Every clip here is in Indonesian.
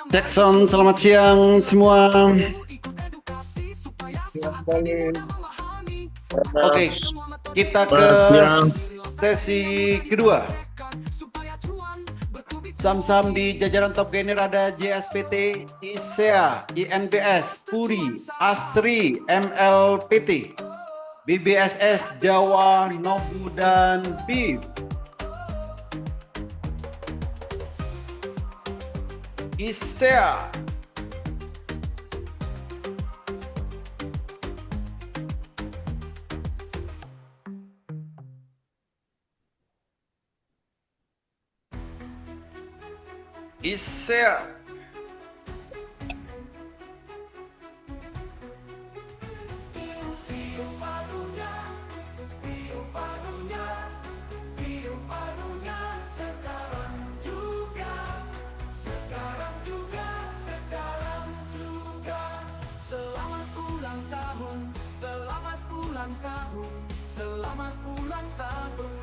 Jackson, selamat siang semua. Oke, kita ke sesi kedua. Saham-saham di jajaran top gainer ada JSPT, ISEA, INBS, Puri, Asri, MLPT, BBSS, Jawa, Nobu, dan BIP. ISEA. ISEA. Selamat ulang tahun.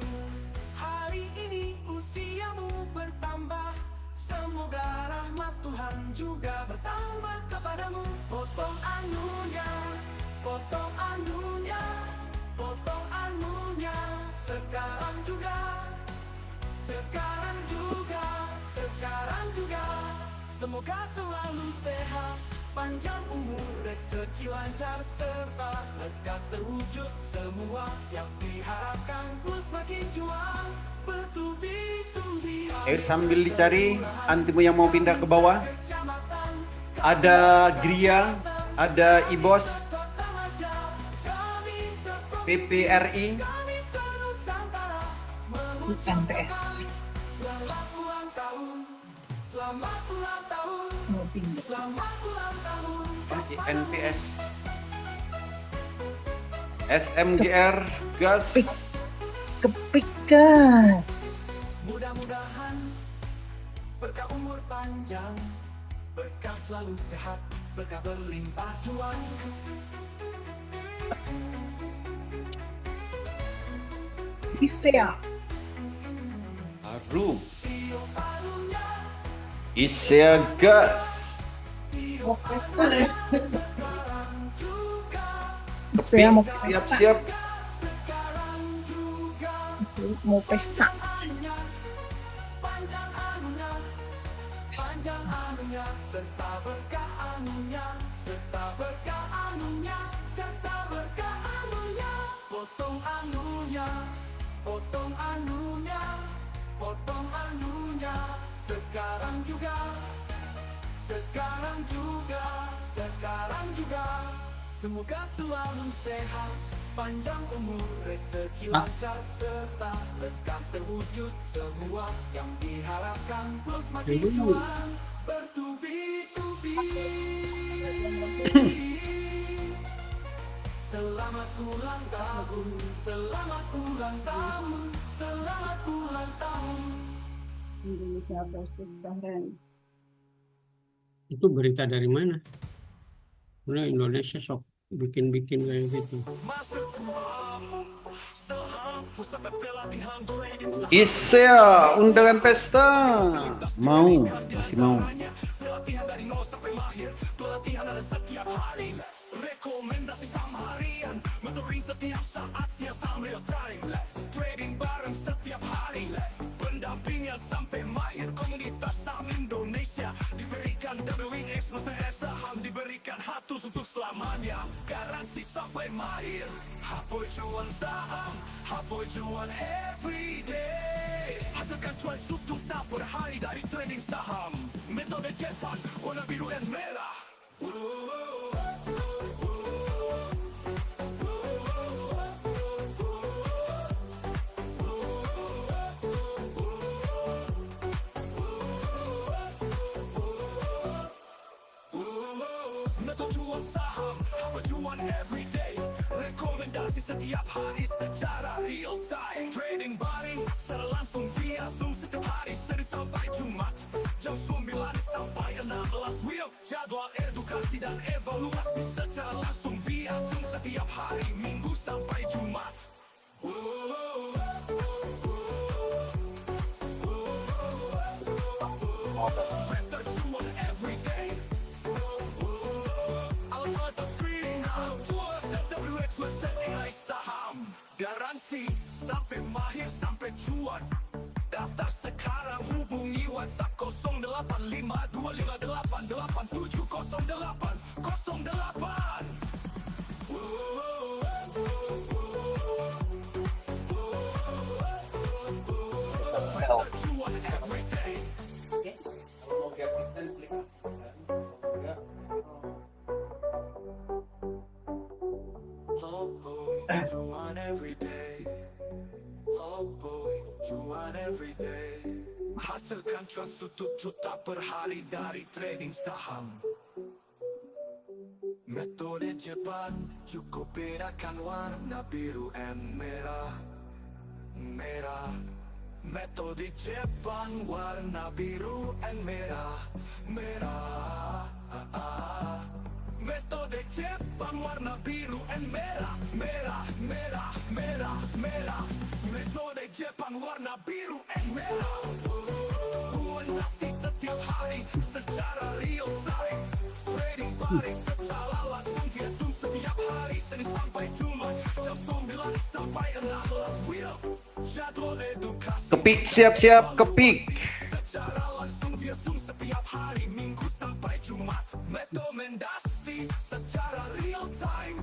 Hari ini usiamu bertambah. Semoga rahmat Tuhan juga bertambah kepadamu. Potong anunya, potong anunya, potong anunya. Sekarang juga, sekarang juga, sekarang juga. Semoga selalu sehat, panjang umur, rezeki lancar, serta lekas terwujud semua yang diharapkan. Plus makin juang, bertubi-tubi. Sambil dicari antimu yang mau pindah ke bawah. Ada Gria, ada Ibos, PPRI, INPS. Selamat ulang tahun. Selamat ulang tahun. NPS, SMGR, Gas, Kepikas. Mudah-mudahan berkah umur panjang, berkah selalu sehat, berkah berlimpah cuan. ISEA. Arum, ISEA, Gas, ISEA mau siap-siap. mau pesta. Panjang anunya, panjang anunya, serta berkah anunya, serta berkah anunya, serta berkah anunya. Potong anunya, potong anunya, potong anunya. Sekarang juga, sekarang juga, sekarang juga. Semoga selalu sehat, panjang umur, rezeki lancar, serta lekas terwujud semua yang diharapkan. Plus makin juang, bertubi-tubi. Selamat ulang tahun, selamat ulang tahun, selamat ulang tahun. Indonesia versus Bahrain. Itu berita dari mana? Mana Indonesia sok bikin-bikin kayak gitu. ISEA, undangan pesta. Mau, masih mau. Rekomendasi saham harian, mentoring setiap saat, siang saham real time. Trading bareng setiap hari, pendampingan sampai mahir. Komunitas saham Indonesia diberikan WX, noter saham diberikan hatus untuk selamanya. Garansi sampai mahir, Hapoi cuan saham, Hapoi cuan everyday. Hasilkan cuan sutuh tak per hari dari trading saham. Metode Jepang, warna biru dan merah. Metode saham, perjuangan everyday. Rekomendasi setiap hari secara real time. Trading bareng secara langsung via Zoom setiap hari, Senin sampai Jumat jam 9 sampai 16 WIB. Jadwal edukasi dan evaluasi secara langsung via Zoom setiap hari, Minggu sampai Jumat. Master cuan everyday. Alpha screening Tuas WX Website AI saham. Garansi sampai mahir sampai cuan. Daftar sekarang, hubungi WhatsApp 0852588708. Sell. Cuan everyday. Kalau mau get konten, klik enggak. Oh boy, cuan everyday. Oh boy, cuan everyday. Hasilkan cuan 1 juta per hari dari trading saham. Metode Jepang cukup bedakan warna biru and merah. Merah. Metode Jepang warna biru and merah. Merah. Metode Jepang warna biru and merah. Merah, merah, merah, merah. Metode Jepang warna biru and merah. Nasi setiap hari secara real time. Trading baring secara langsung via Zoom setiap hari Senin sampai Jumat jam 9 sampai 16 wheel. Jadwal edukasi Kepik, siap-siap, kepik. secara langsung via Zoom setiap hari Minggu sampai Jumat. Rekomendasi secara real time.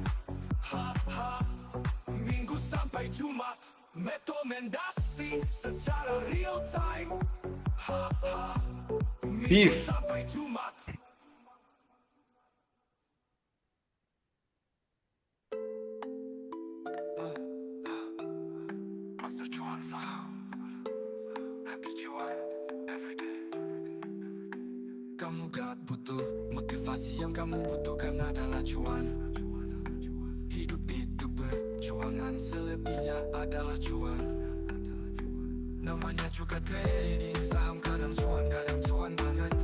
Minggu sampai Jumat. Rekomendasi secara real time. Minggu Beef. sampai Jumat. Master cuan saham. Happy cuan everyday. Kamu gak butuh motivasi, yang kamu butuhkan adalah cuan. Hidup itu perjuangan, selebihnya adalah cuan. Namanya juga trading saham, kadang cuan banget.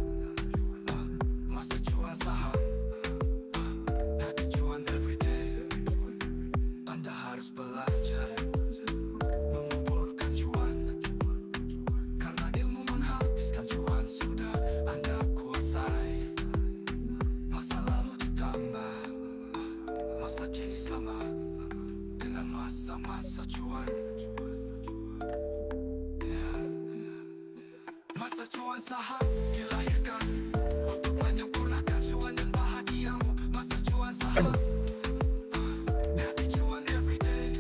Masa cuan saham. Happy cuan everyday. Anda harus belajar mengumpulkan cuan, karena ilmu menghabiskan cuan sudah Anda kuasai. Masa lalu ditambah, masa kini sama dengan masa-masa cuan. Masa cuan saham dilahirkan untuk menyempurnakan cuan dan bahagiamu. Masa cuan saham. Happy cuan everyday.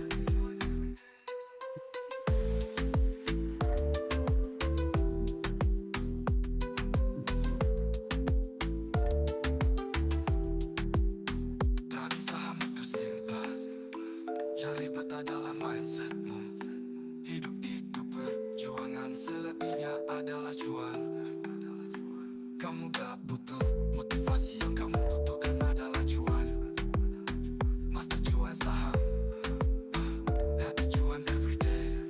Trading saham itu simpel, yang ribet adalah mindsetmu. Hidup itu perjuangan, selebihnya adalah cuan. Kamu gak butuh motivasi, yang kamu butuhkan adalah cuan. Master cuan saham. Happy cuan everyday.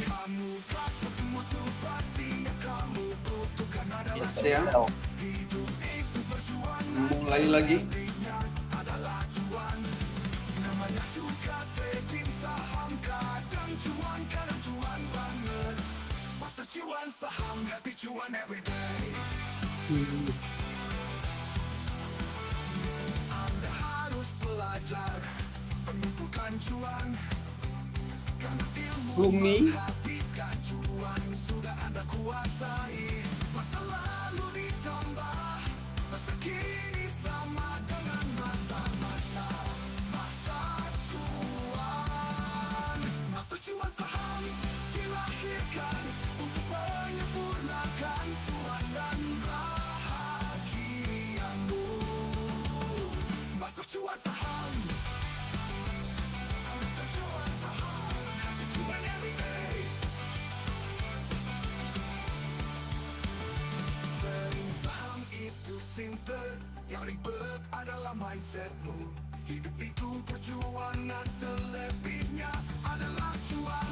Kamu gak butuh motivasi, yang kamu butuhkan adalah Ya, Sell. hidup itu perjuangan, mulai lagi. adalah cuan. Namanya juga trading saham, kadang cuan banget. Master cuan saham, happy cuan everyday. Anda harus belajar mengumpulkan cuan, karena ilmu Bumi. menghabiskan cuan sudah Anda kuasai. Masa lalu ditambah, masa kini sama dengan masa-masa cuan. Master cuan saham dilahirkan untuk menyempurnakan cuan dan bahagiamu. Master cuan saham. Master cuan saham. Happy cuan everyday. ribet adalah mindsetmu. Hidup itu perjuangan, selebihnya adalah cuan.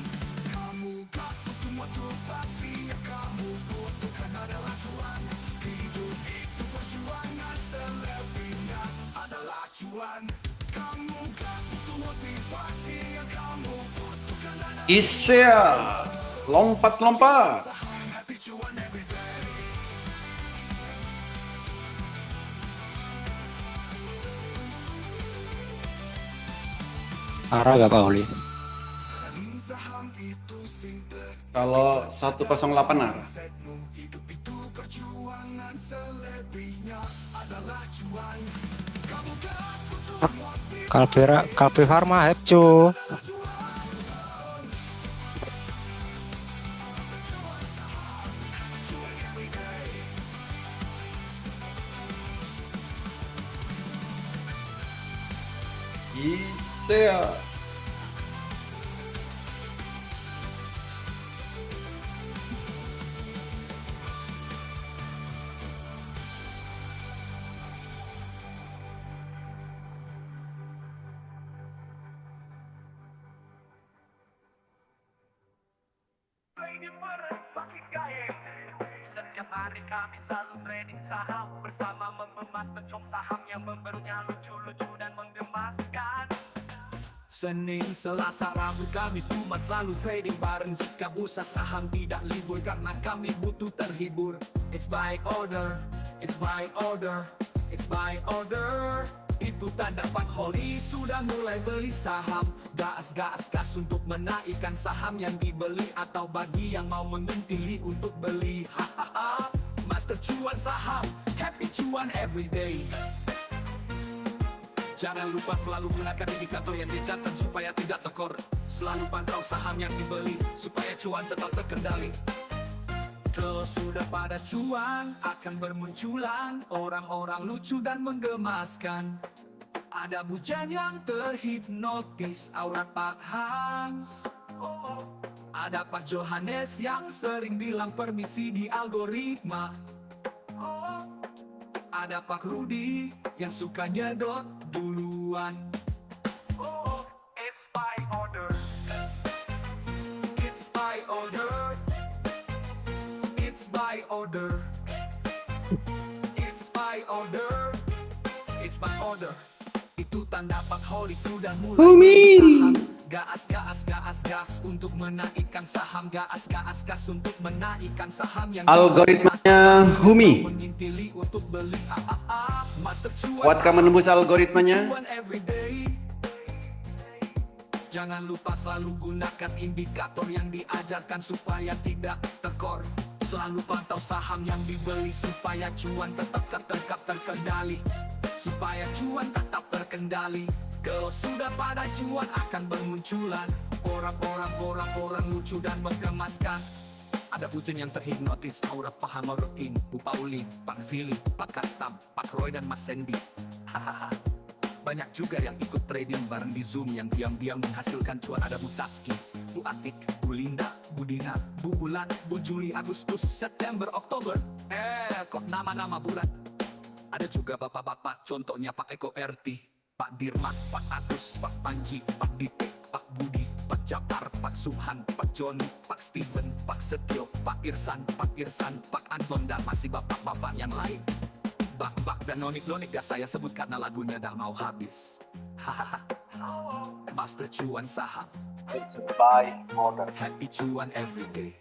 Kamu gak butuh motivasi, yang kamu butuhkan adalah cuan. Hidup itu perjuangan, selebihnya adalah cuan. Kamu gak butuh motivasi, yang kamu butuhkan adalah Isya, lompat-lompat. happy cuan every day. Arah gak Pak Oli? Saham itu simple, Kalau 108 arah. hidup itu perjuangan, selebihnya adalah cuan. Kamu gak butuh Kalbe Farma Hepco. Isya. Setiap hari kami selalu trading saham bersama mengemas pencom saham yang membarunya lucu-lucu dan menggemaskan. Senin, Selasa, Rabu, Kamis, Jumat selalu trading bareng. Jika bursa saham tidak libur karena kami butuh terhibur. It's by order, it's by order, it's by order. Itu tanda Pak Holi sudah mulai beli saham. Gas untuk menaikkan saham yang dibeli, atau bagi yang mau mengintili untuk beli. Hahaha, master cuan saham, happy cuan everyday. Jangan lupa selalu gunakan indikator yang dicatat supaya tidak tekor. Selalu pantau saham yang dibeli supaya cuan tetap terkendali. Kalau sudah pada cuan, akan bermunculan orang-orang lucu dan menggemaskan. Ada Bujan yang terhipnotis, aura Pak Hans. Ada Pak Johannes yang sering bilang permisi di algoritma. Ada Pak Rudi yang suka nyedot duluan. It's by order, it's by order, it's by order, it's by order, it's by order. Itu tanda Pak Holi sudah mulai beli saham. Gas untuk menaikkan saham. Gas untuk menaikkan saham yang Algoritmanya Humi. mengintili untuk beli. Master cuan Kuatkah menembus algoritmanya? cuan everyday. Jangan lupa selalu gunakan indikator yang diajarkan supaya tidak tekor. Selalu pantau saham yang dibeli supaya cuan tetap terkendali. Supaya cuan tetap terkendali. Kalau sudah pada cuan akan bermunculan orang-orang lucu dan menggemaskan. Ada Bujen yang terhipnotis, aura Pak Hamarudin, Bu Pauli, Pak Zili, Pak Kastam, Pak Roy dan Mas Sandy. Hahaha. Banyak juga yang ikut trading bareng di Zoom yang diam-diam menghasilkan cuan. Ada Bu Taski, Bu Atik, Bu Linda, Bu Dina, Bu Bulan, Bu Juli, Agustus, September, Oktober. Kok nama-nama bulan. Ada juga bapak-bapak, contohnya Pak Eko RT, Pak Dirman, Pak Agus, Pak Panji, Pak Ditik, Pak Budi, Pak Jakar, Pak Subhan, Pak Joni, Pak Steven, Pak Setio, Pak Irsan, Pak Anton, dan masih bapak-bapak yang lain. Bak-bak dan nonik-nonik gak saya sebut karena lagunya dah mau habis. Hahaha. Master cuan saham, It's by order. happy cuan everyday.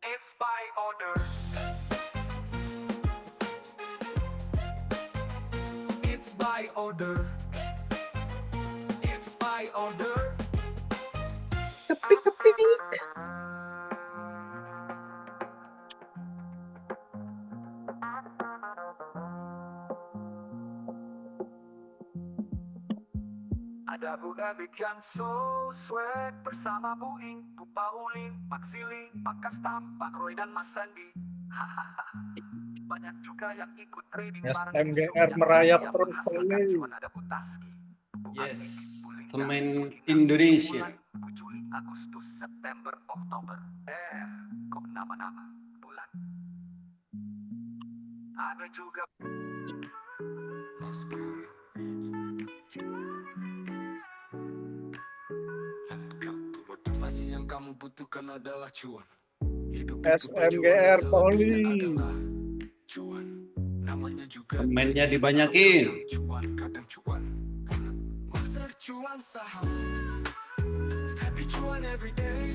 It's by order. It's by order. It's by order. Kepik-kepik. Ada Abu Dhabi so swag bersama Bu Ing, Bu Paulin, Pak Siling, Pak Kastam, Pak Roy dan Mas Sandi. Hahaha. Banyak juga yang ikut trading bareng SMGR yang merayap yang terus menghasilkan kali. cuan. Ada Bu Taski, Bu Yes, Agni, Bu pemain Lisa, Indonesia. Bu Juli, Agustus, September, Oktober. Kok nama-nama bulan. Ada juga motivasi yang kamu butuhkan adalah cuan. Hidup itu SMGR perjuangan, Poli. selebihnya adalah cuan. Namanya juga Pemainnya dibanyakin. cuan, kadang cuan. Master cuan saham. Happy cuan every day.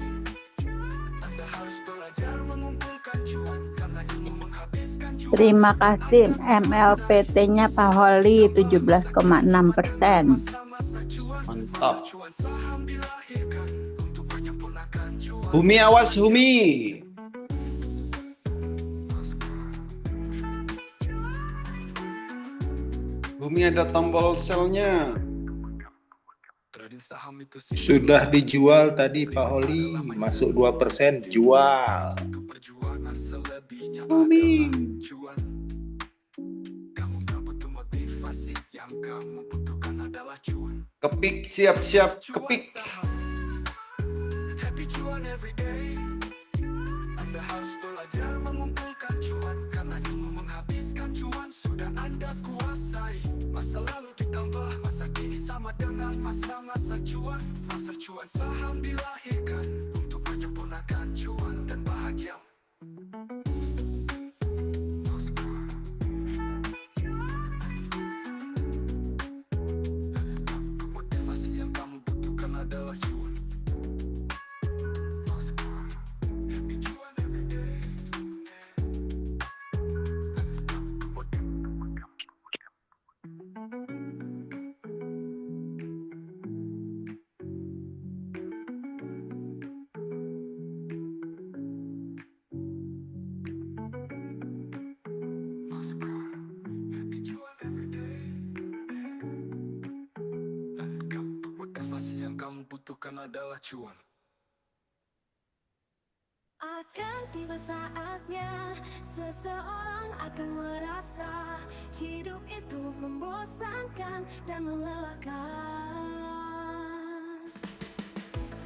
Anda harus belajar mengumpulkan cuan karena ingin menghabiskan cuan. Terima kasih MLPT-nya Pak Holi 17,6%. Mantap. Cuan saham dilahirkan untuk menyempurnakan cuan. Humi, awas Humi. Humi ada tombol sell-nya. Trading saham itu Sudah dijual tadi Pak Holi, masuk 2%, jual. perjuangan, selebihnya Humi. adalah cuan. Kamu gak butuh motivasi, yang kamu butuhkan adalah cuan. Kepik, siap-siap kepik. Happy cuan every day. Anda harus belajar mengumpulkan cuan karena ilmu menghabiskan cuan sudah Anda kuasai. Masa lalu ditambah masa kini sama dengan masa-masa cuan. Masa cuan saham dilahirkan untuk menyempurnakan cuan dan bahagia. Motivasi yang kamu butuhkan adalah cuan. Happy cuan every day. Happy cuan every day. Motivasi yang kamu butuhkan adalah cuan. Akan tiba saatnya seseorang akan merasa hidup itu membosankan dan melelahkan.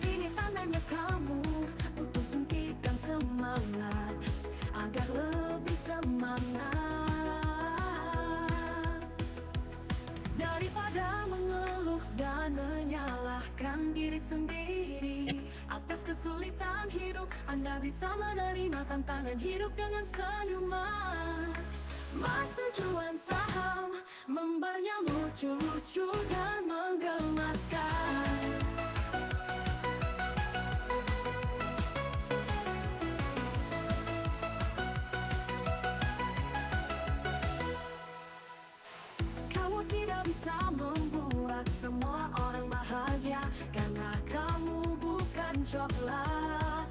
Ini tandanya kamu butuh suntikan semangat agar lebih semangat. Daripada mengeluh dan menyalahkan diri sendiri atas kesulitan hidup, Anda bisa menerima tantangan hidup dengan senyuman. Masa cuan saham membarnya lucu-lucu dan menggemaskan. Kamu tidak bisa membuat semua orang bahagia karena kamu bukan coklat.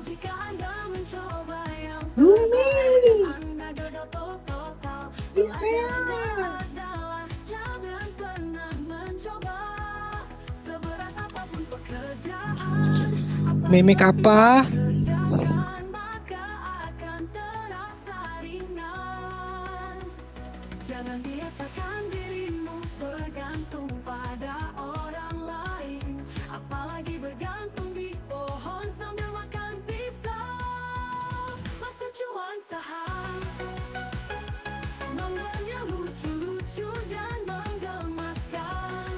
Jika Anda mencoba yang terbaik, Anda gagal total. Bisa. Belajarnya adalah jangan pernah mencoba. Seberat apapun pekerjaan, Mimik apa? kerjakan, maka akan terasa ringan. Jangan biasakan dirimu bergantung pada orang lain, apalagi bergantung di pohon sambil makan pisang. Masa cuan saham membarnya lucu-lucu dan menggemaskan.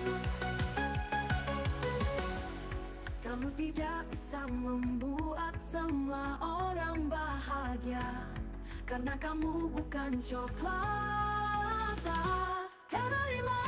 Kamu tidak bisa membuat semua orang bahagia karena kamu bukan coklat. Terima.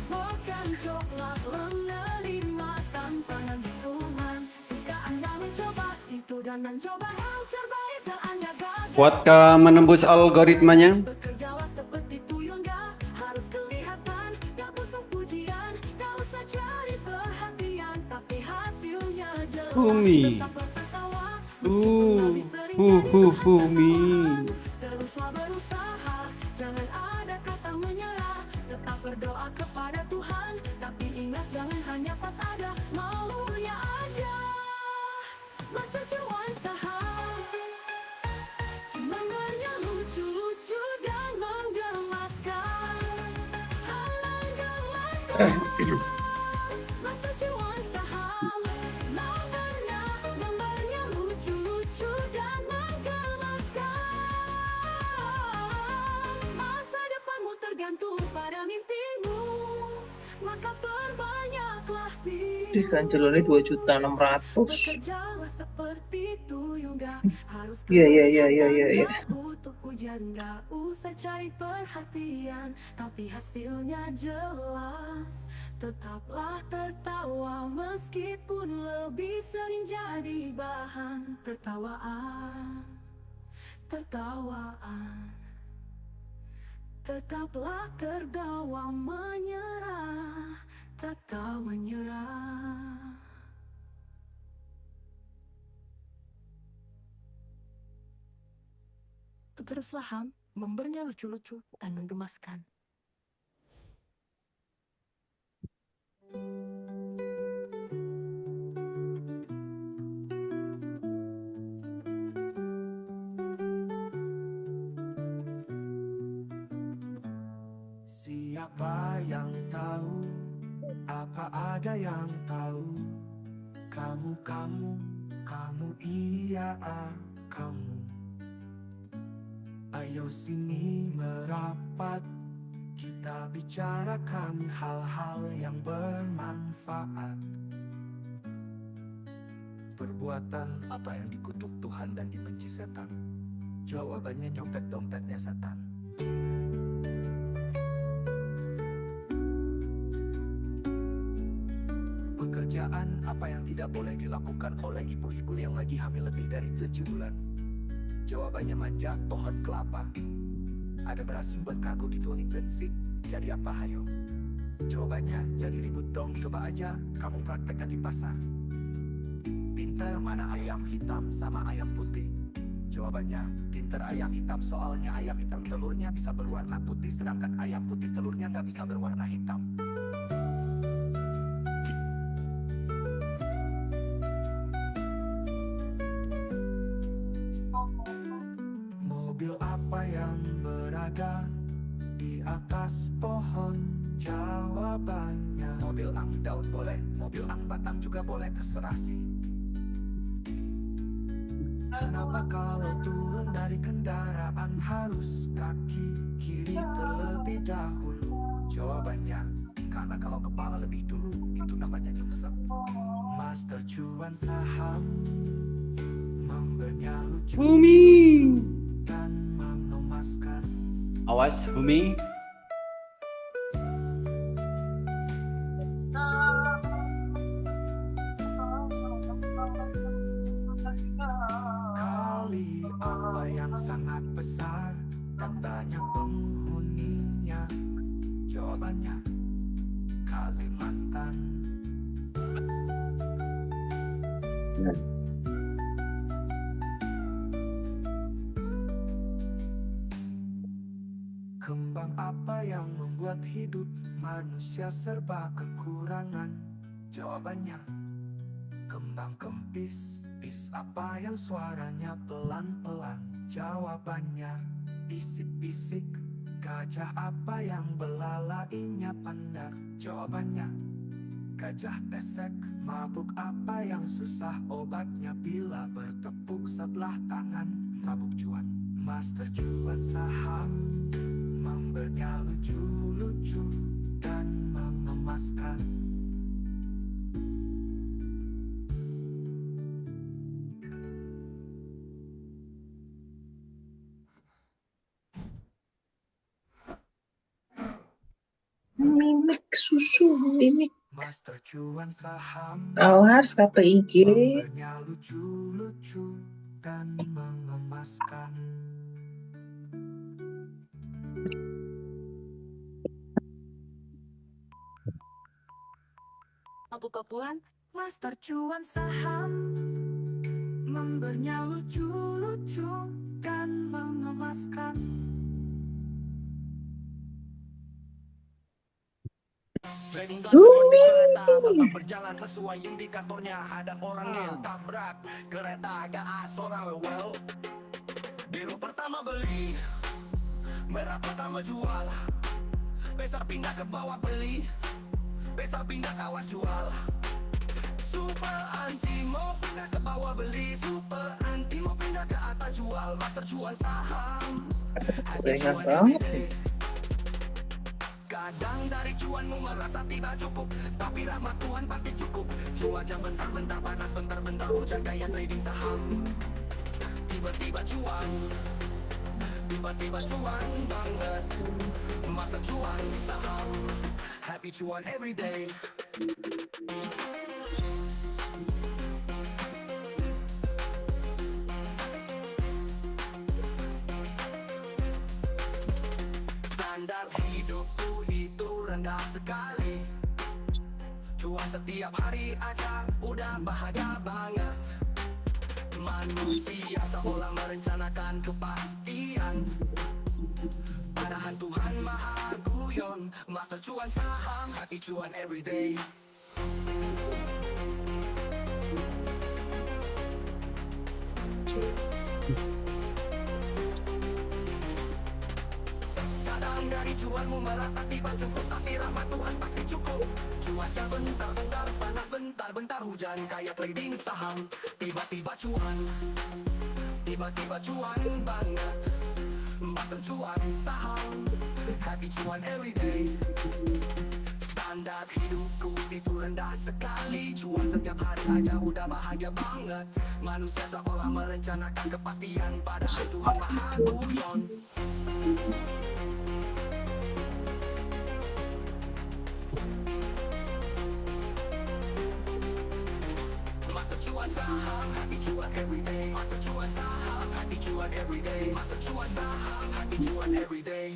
Bukan coklat menerima tantangan Tuhan. Jika Anda mencoba itu dan mencoba yang terbaik dan Anda gagal, Kuatkah menembus algoritmanya? bekerjalah seperti tuyul, gak harus kelihatan, gak butuh pujian, gak usah cari perhatian, tapi hasilnya jelas. Humi. Tetap bertertawa, meskipun lebih sering jadi Humi. hadapun. alurnya aja. Master cuan saham membernya lucu-lucu dan menggemaskan. Halang gemaskan. Master cuan saham membernya lucu-lucu dan menggemaskan. Masa depanmu tergantung pada mimpimu, maka perbanyaklah Di Kancelone 2.600.000. bekerjalah seperti tuyul, gak harus Iya. gak butuh pujian, gak usah cari perhatian, tapi hasilnya jelas. Tetaplah tertawa meskipun lebih sering jadi bahan tertawaan. Tetaplah tertawa menyerah, tak menyerah. Teruslah Ham, membernya lucu-lucu dan menggemaskan. Siapa yang tahu? Apa ada yang tahu? Kamu, iya kamu. Ayo sini merapat, kita bicarakan hal-hal yang bermanfaat. Perbuatan apa yang dikutuk Tuhan dan dibenci setan? Jawabannya nyopet dompetnya setan. Pekerjaan apa yang tidak boleh dilakukan oleh ibu-ibu yang lagi hamil lebih dari 7 bulan? Jawabannya manjat pohon kelapa. Ada beras berkaku dituangin bensin, jadi apa hayo? Jawabannya jadi ribut dong, coba aja kamu praktekkan di pasar. Pinter mana ayam hitam sama ayam putih? Jawabannya pinter ayam hitam, soalnya ayam hitam telurnya bisa berwarna putih, sedangkan ayam putih telurnya nggak bisa berwarna hitam. Mobil apa yang berada di atas pohon? Jawabannya mobil ang daun boleh, mobil ang batang juga boleh, terserah sih. Kenapa kalau turun dari kendaraan harus kaki kiri terlebih dahulu? Jawabannya karena kalau kepala lebih dulu itu namanya nyungsep. Master cuan saham membernya lucu dan mengemaskan. Awas, Humi. Kali apa yang sangat besar dan banyak penghuninya? Jawabannya Kalimantan. Kembang apa yang membuat hidup manusia serba kekurangan? Jawabannya kembang kempis. Bis apa yang suaranya pelan-pelan? Jawabannya bisik-bisik. Gajah apa yang belalainya panda? Jawabannya gajah pesek. Mabuk apa yang susah obatnya bila bertepuk sebelah tangan? Mabuk cuan. Master cuan saham membernya lucu-lucu dan mengemaskan. Mimik susu, mimik. Master cuan saham Awas KPIG. membernya lucu-lucu dan mengemaskan. Kapu-kapuan, Master cuan saham membernya lucu-lucu dan mengemaskan. Trading gun seperti kereta tetap berjalan sesuai indikatornya. Ada orang yang tabrak kereta agak asoran. Well, biru pertama beli, merah pertama jual, besar pindah ke bawah beli, besar pindah ke awas jual. Super anti mau pindah ke bawah beli, super anti mau pindah ke atas jual. Master cuan saham, Ringan banget nih. kadang dari cuanmu merasa tidak cukup, tapi rahmat Tuhan pasti cukup. Cuaca bentar-bentar panas, bentar-bentar hujan, kayak trading saham. Tiba-tiba cuan, tiba-tiba cuan banget. Masa cuan saham, happy cuan everyday. Standar hidupku itu rendah sekali. Cuan setiap hari aja udah bahagia banget. Manusia seolah merencanakan kepastian, padahal Tuhan maha guyon. Master cuan saham, happy cuan everyday. Kadang dari cuanmu merasa tidak cukup, tapi rahmat Tuhan pasti cukup. Cuaca bentar-bentar panas, bentar-bentar hujan, kayak trading saham. Tiba-tiba cuan, tiba-tiba cuan banget. Master cuan saham, happy cuan everyday. Standar hidupku itu rendah sekali. Cuan setiap hari aja udah bahagia banget. Manusia seolah merencanakan kepastian, padahal Tuhan maha guyon. Master cuan saham, happy cuan everyday. Master cuan saham, happy cuan everyday. Master cuan saham, happy cuan everyday.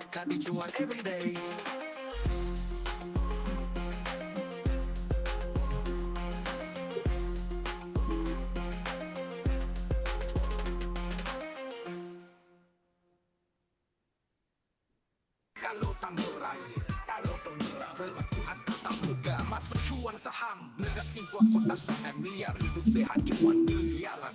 Happy cuan everyday. Kalau Tangerang, kalau Tangerang, Tuhan tetap muda. Masuk cuan saham, negatif kota miliar, hidup sehat cuan miliaran.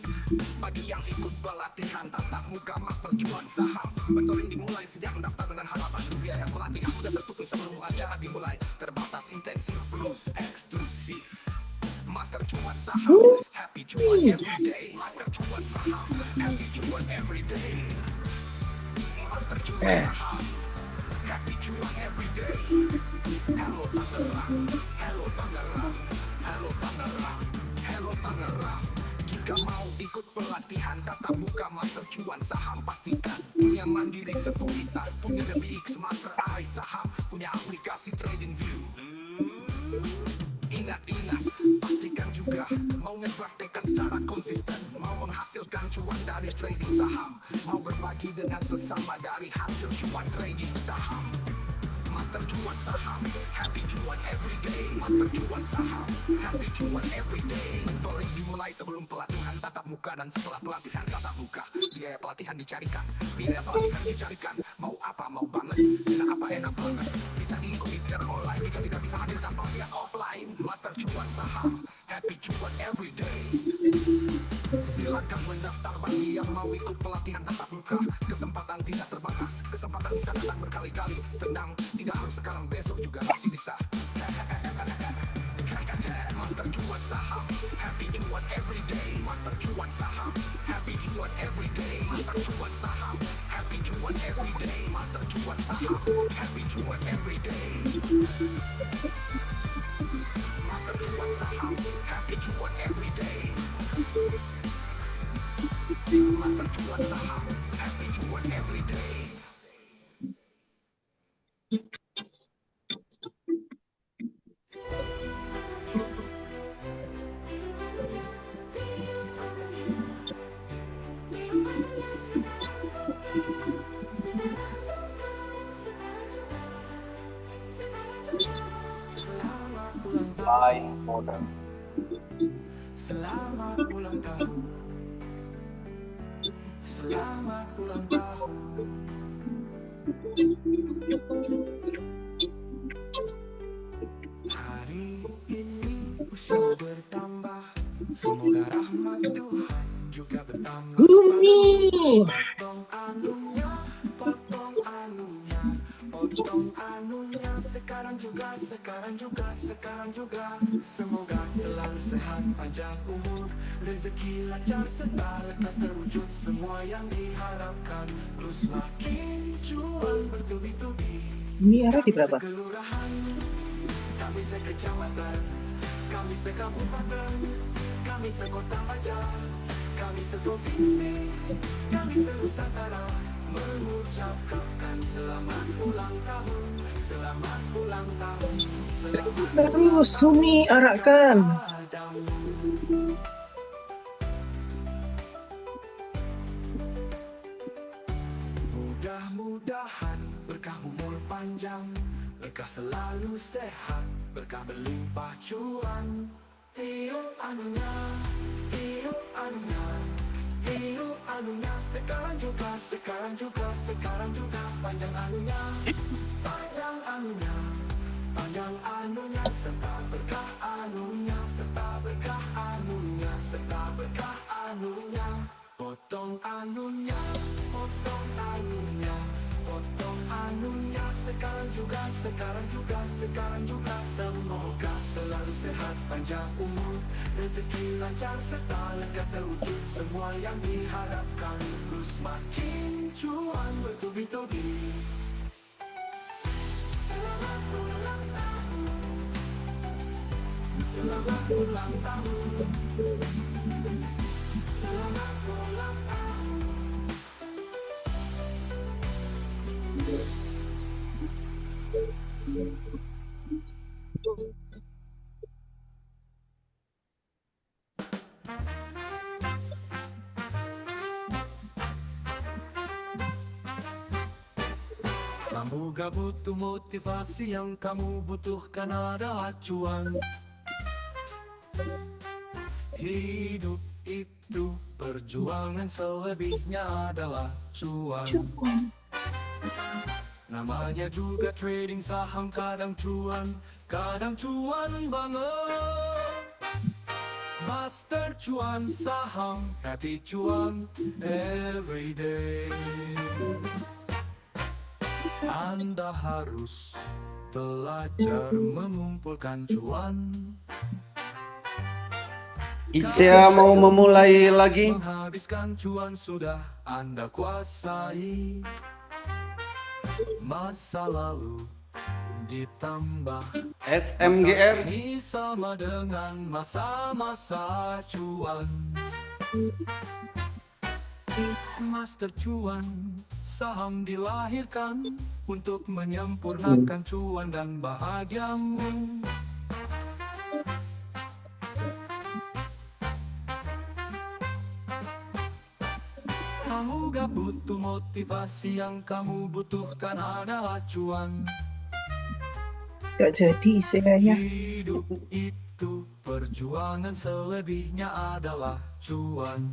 Bagi yang ikut pelatihan tatap muka master cuan saham, mentoring dimulai sejak mendaftar dengan harapan. Biaya pelatihan sudah tertutup sebelum acara dimulai. Terbatas, intensif, plus eksklusif. Master cuan saham, happy cuan everyday. Master cuan saham, happy cuan everyday. Master cuan saham, happy cuan everyday. Hello Tangerang, hello Tangerang, hello Tangerang, hello Tangerang. Jika mau ikut pelatihan tatap muka master cuan saham, pastikan punya mandiri sekuritas, punya DBX Master AI saham, punya aplikasi Trading View. Ingat-ingat, pastikan juga mau mempraktekkan secara konsisten, mau menghasilkan cuan dari trading saham, mau berbagi dengan sesama dari hasil cuan trading saham. Master cuan saham, happy cuan everyday. Master cuan saham, happy cuan everyday. Mentoring dimulai sebelum pelatihan tatap muka dan setelah pelatihan tatap muka. Biaya pelatihan dicarikan, biaya pelatihan dicarikan. Mau apa mau banget, enak apa enak banget. Bisa diikuti secara online jika tidak bisa hadir sampel via offline. Master cuan saham, happy cuan everyday. Silakan mendaftar bagi yang mau ikut pelatihan tatap muka. Kesempatan tidak terbatas, kesempatan bisa datang berkali-kali. Tenang, tidak harus sekarang, besok juga masih bisa. Master cuan saham, happy cuan everyday. Master cuan saham, happy cuan everyday. Master cuan saham, happy cuan everyday. Master cuan saham, happy cuan everyday. Master cuan saham, happy cuan everyday. Master cuan saham, happy cuan everyday. Bye, modern. Selamat ulang tahun. Selamat ulang tahun. usiamu bertambah. Semoga rahmat Tuhan juga bertambah. Bumi. Potong anunya, potong anunya, potong anunya. Sekarang juga, sekarang juga, sekarang juga. Semoga selalu sehat, panjang umur, rezeki lancar serta lekas terwujud semua yang diharapkan. Terus makin cuan bertubi-tubi. Ini arah di berapa? Sekelurahan, kami sekecamatan, kami sekabupaten, kami sekota aja, kami seprovinsi, kami senusantara mengucapkan selamat ulang tahun, selamat ulang tahun, selamat Terus Sumi arahkan. padamu. Mudah-mudahan berkah umur panjang, berkah selalu sehat, berkah berlimpah cuan. Tiup anunya, tiup anunya, tiup anunya. Sekarang juga, sekarang juga, sekarang juga. Panjang anunya, panjang anunya, panjang anunya. Serta berkah anunya, serta berkah anunya, serta berkah anunya. Potong anunya, potong anunya, potong anunya. Sekarang juga, sekarang juga, sekarang juga. Semoga selalu sehat, panjang umur, rezeki lancar serta lekas terwujud semua yang diharapkan. Terus makin cuan bertubi-tubi. Selamat ulang tahun, selamat ulang tahun, selamat ulang tahun. Kamu gak butuh motivasi, yang kamu butuhkan adalah cuan. Hidup itu perjuangan, selebihnya adalah cuan. Namanya juga trading saham, kadang cuan banget. Master cuan saham, happy cuan everyday. Anda harus belajar mengumpulkan cuan. Isya mau memulai lagi. Menghabiskan cuan sudah Anda kuasai. Masa lalu ditambah SMGR. ini sama dengan masa-masa cuan. Master cuan saham dilahirkan untuk menyempurnakan cuan dan bahagiamu. Kamu gak butuh motivasi, yang kamu butuhkan adalah cuan. Gak jadi saya. Hidup itu perjuangan, selebihnya adalah cuan.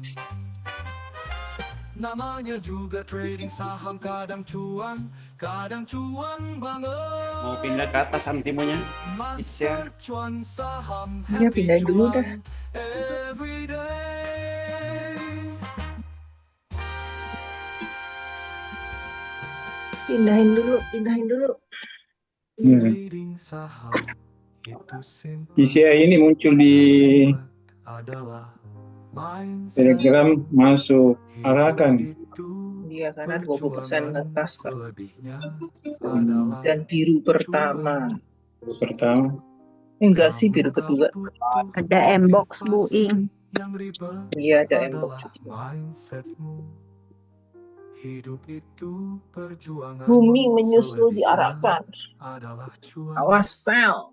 Namanya juga trading saham, kadang cuan banget. Mau pindah ke atas antimonya. Master cuan saham, Ya, happy pindahin dulu cuan dah. everyday. Pindahin dulu. Trading saham itu simple, ICI ini muncul di adalah mindset. Telegram, masuk arahkan. Iya, karena 20% ngetas, Pak. Selebihnya adalah Dan biru pertama. Pertama, Enggak sih, biru kedua. Ada M-box Bu Ing. yang ribet Iya, ada adalah M-box. mindsetmu. Hidup itu perjuangan. Bumi menyusul selebihnya diarahkan. adalah cuan. Awas, Tel.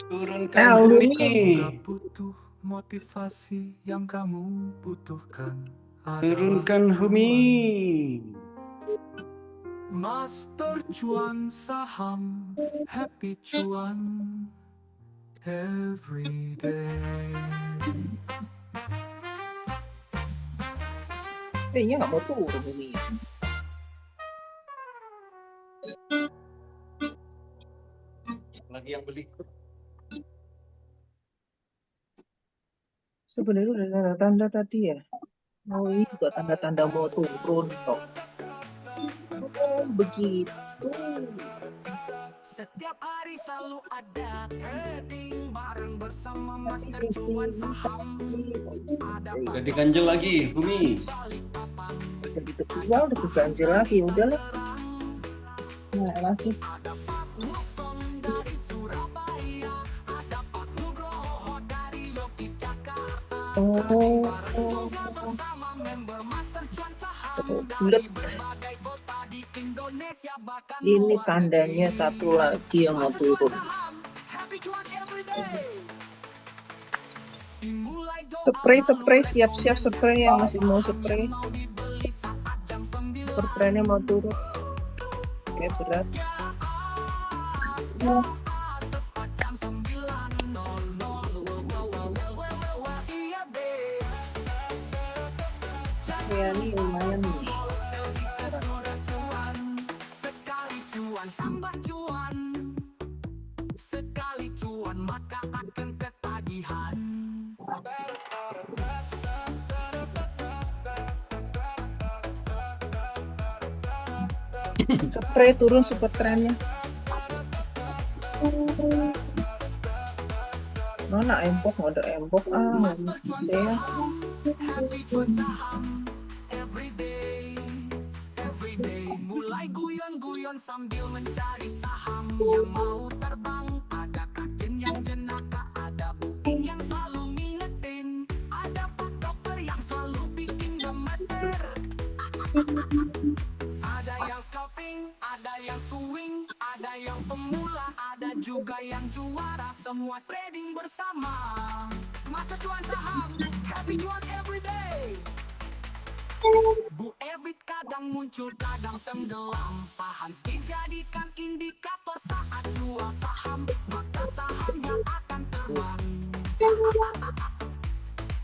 Turunkan Bumi. Bumi. Gak butuh motivasi, yang kamu butuhkan adalah Turunkan cuan. Bumi. Master cuan saham, happy cuan everyday. Kayaknya nggak mau turun ini. Lagi yang beli. Sebenarnya udah tanda-tanda tadi ya. Oh, ini juga tanda-tanda mau turun toh. Oh, begitu. Setiap hari selalu ada trading bareng bersama Master Cuan Saham. Ada Udah diganjel lagi, Bumi. Balikpapan, Udah kejual, udah keganjil lagi. Udahlah. Nah, lagi. ada Pak Wilson dari Surabaya, ada Pak Nugroho dari Yogyakarta. Oh, Juga bersama member Master Cuan Saham bulat. dari berbagai kota di Indonesia bahkan Ini luar tandanya negeri. satu lagi yang mau Master Cuan turun. Saham, happy cuan everyday. Dimulai doa Spray, lalu siap-siap spray yang masih mau spray. mau dibeli saat jam 9. Super trennya mau turun. Kayak berat. Tepat jam 9.00. Iya, babe. Ya, ini lumayan nih. Jika sudah cuan, sekali cuan tambah cuan. Sekali cuan maka akan ketagihan. Spray turun super trennya. Mana embok? Nggak ada embok. Master Cuan Ada ya. Saham, happy cuan saham, everyday, everyday. Mulai guyon-guyon sambil mencari saham yang mau terbang. Ada kapten yang jenaka, ada booking yang selalu ngingetin, ada pak dokter yang selalu bikin gemeter. Ada yang scalping, ada yang swing, ada yang pemula, ada juga yang juara. Semua trading bersama Master Cuan Saham, happy cuan everyday. Bu Evit kadang muncul, kadang tenggelam. Pak Hansky jadikan indikator saat jual saham, maka sahamnya akan terbang.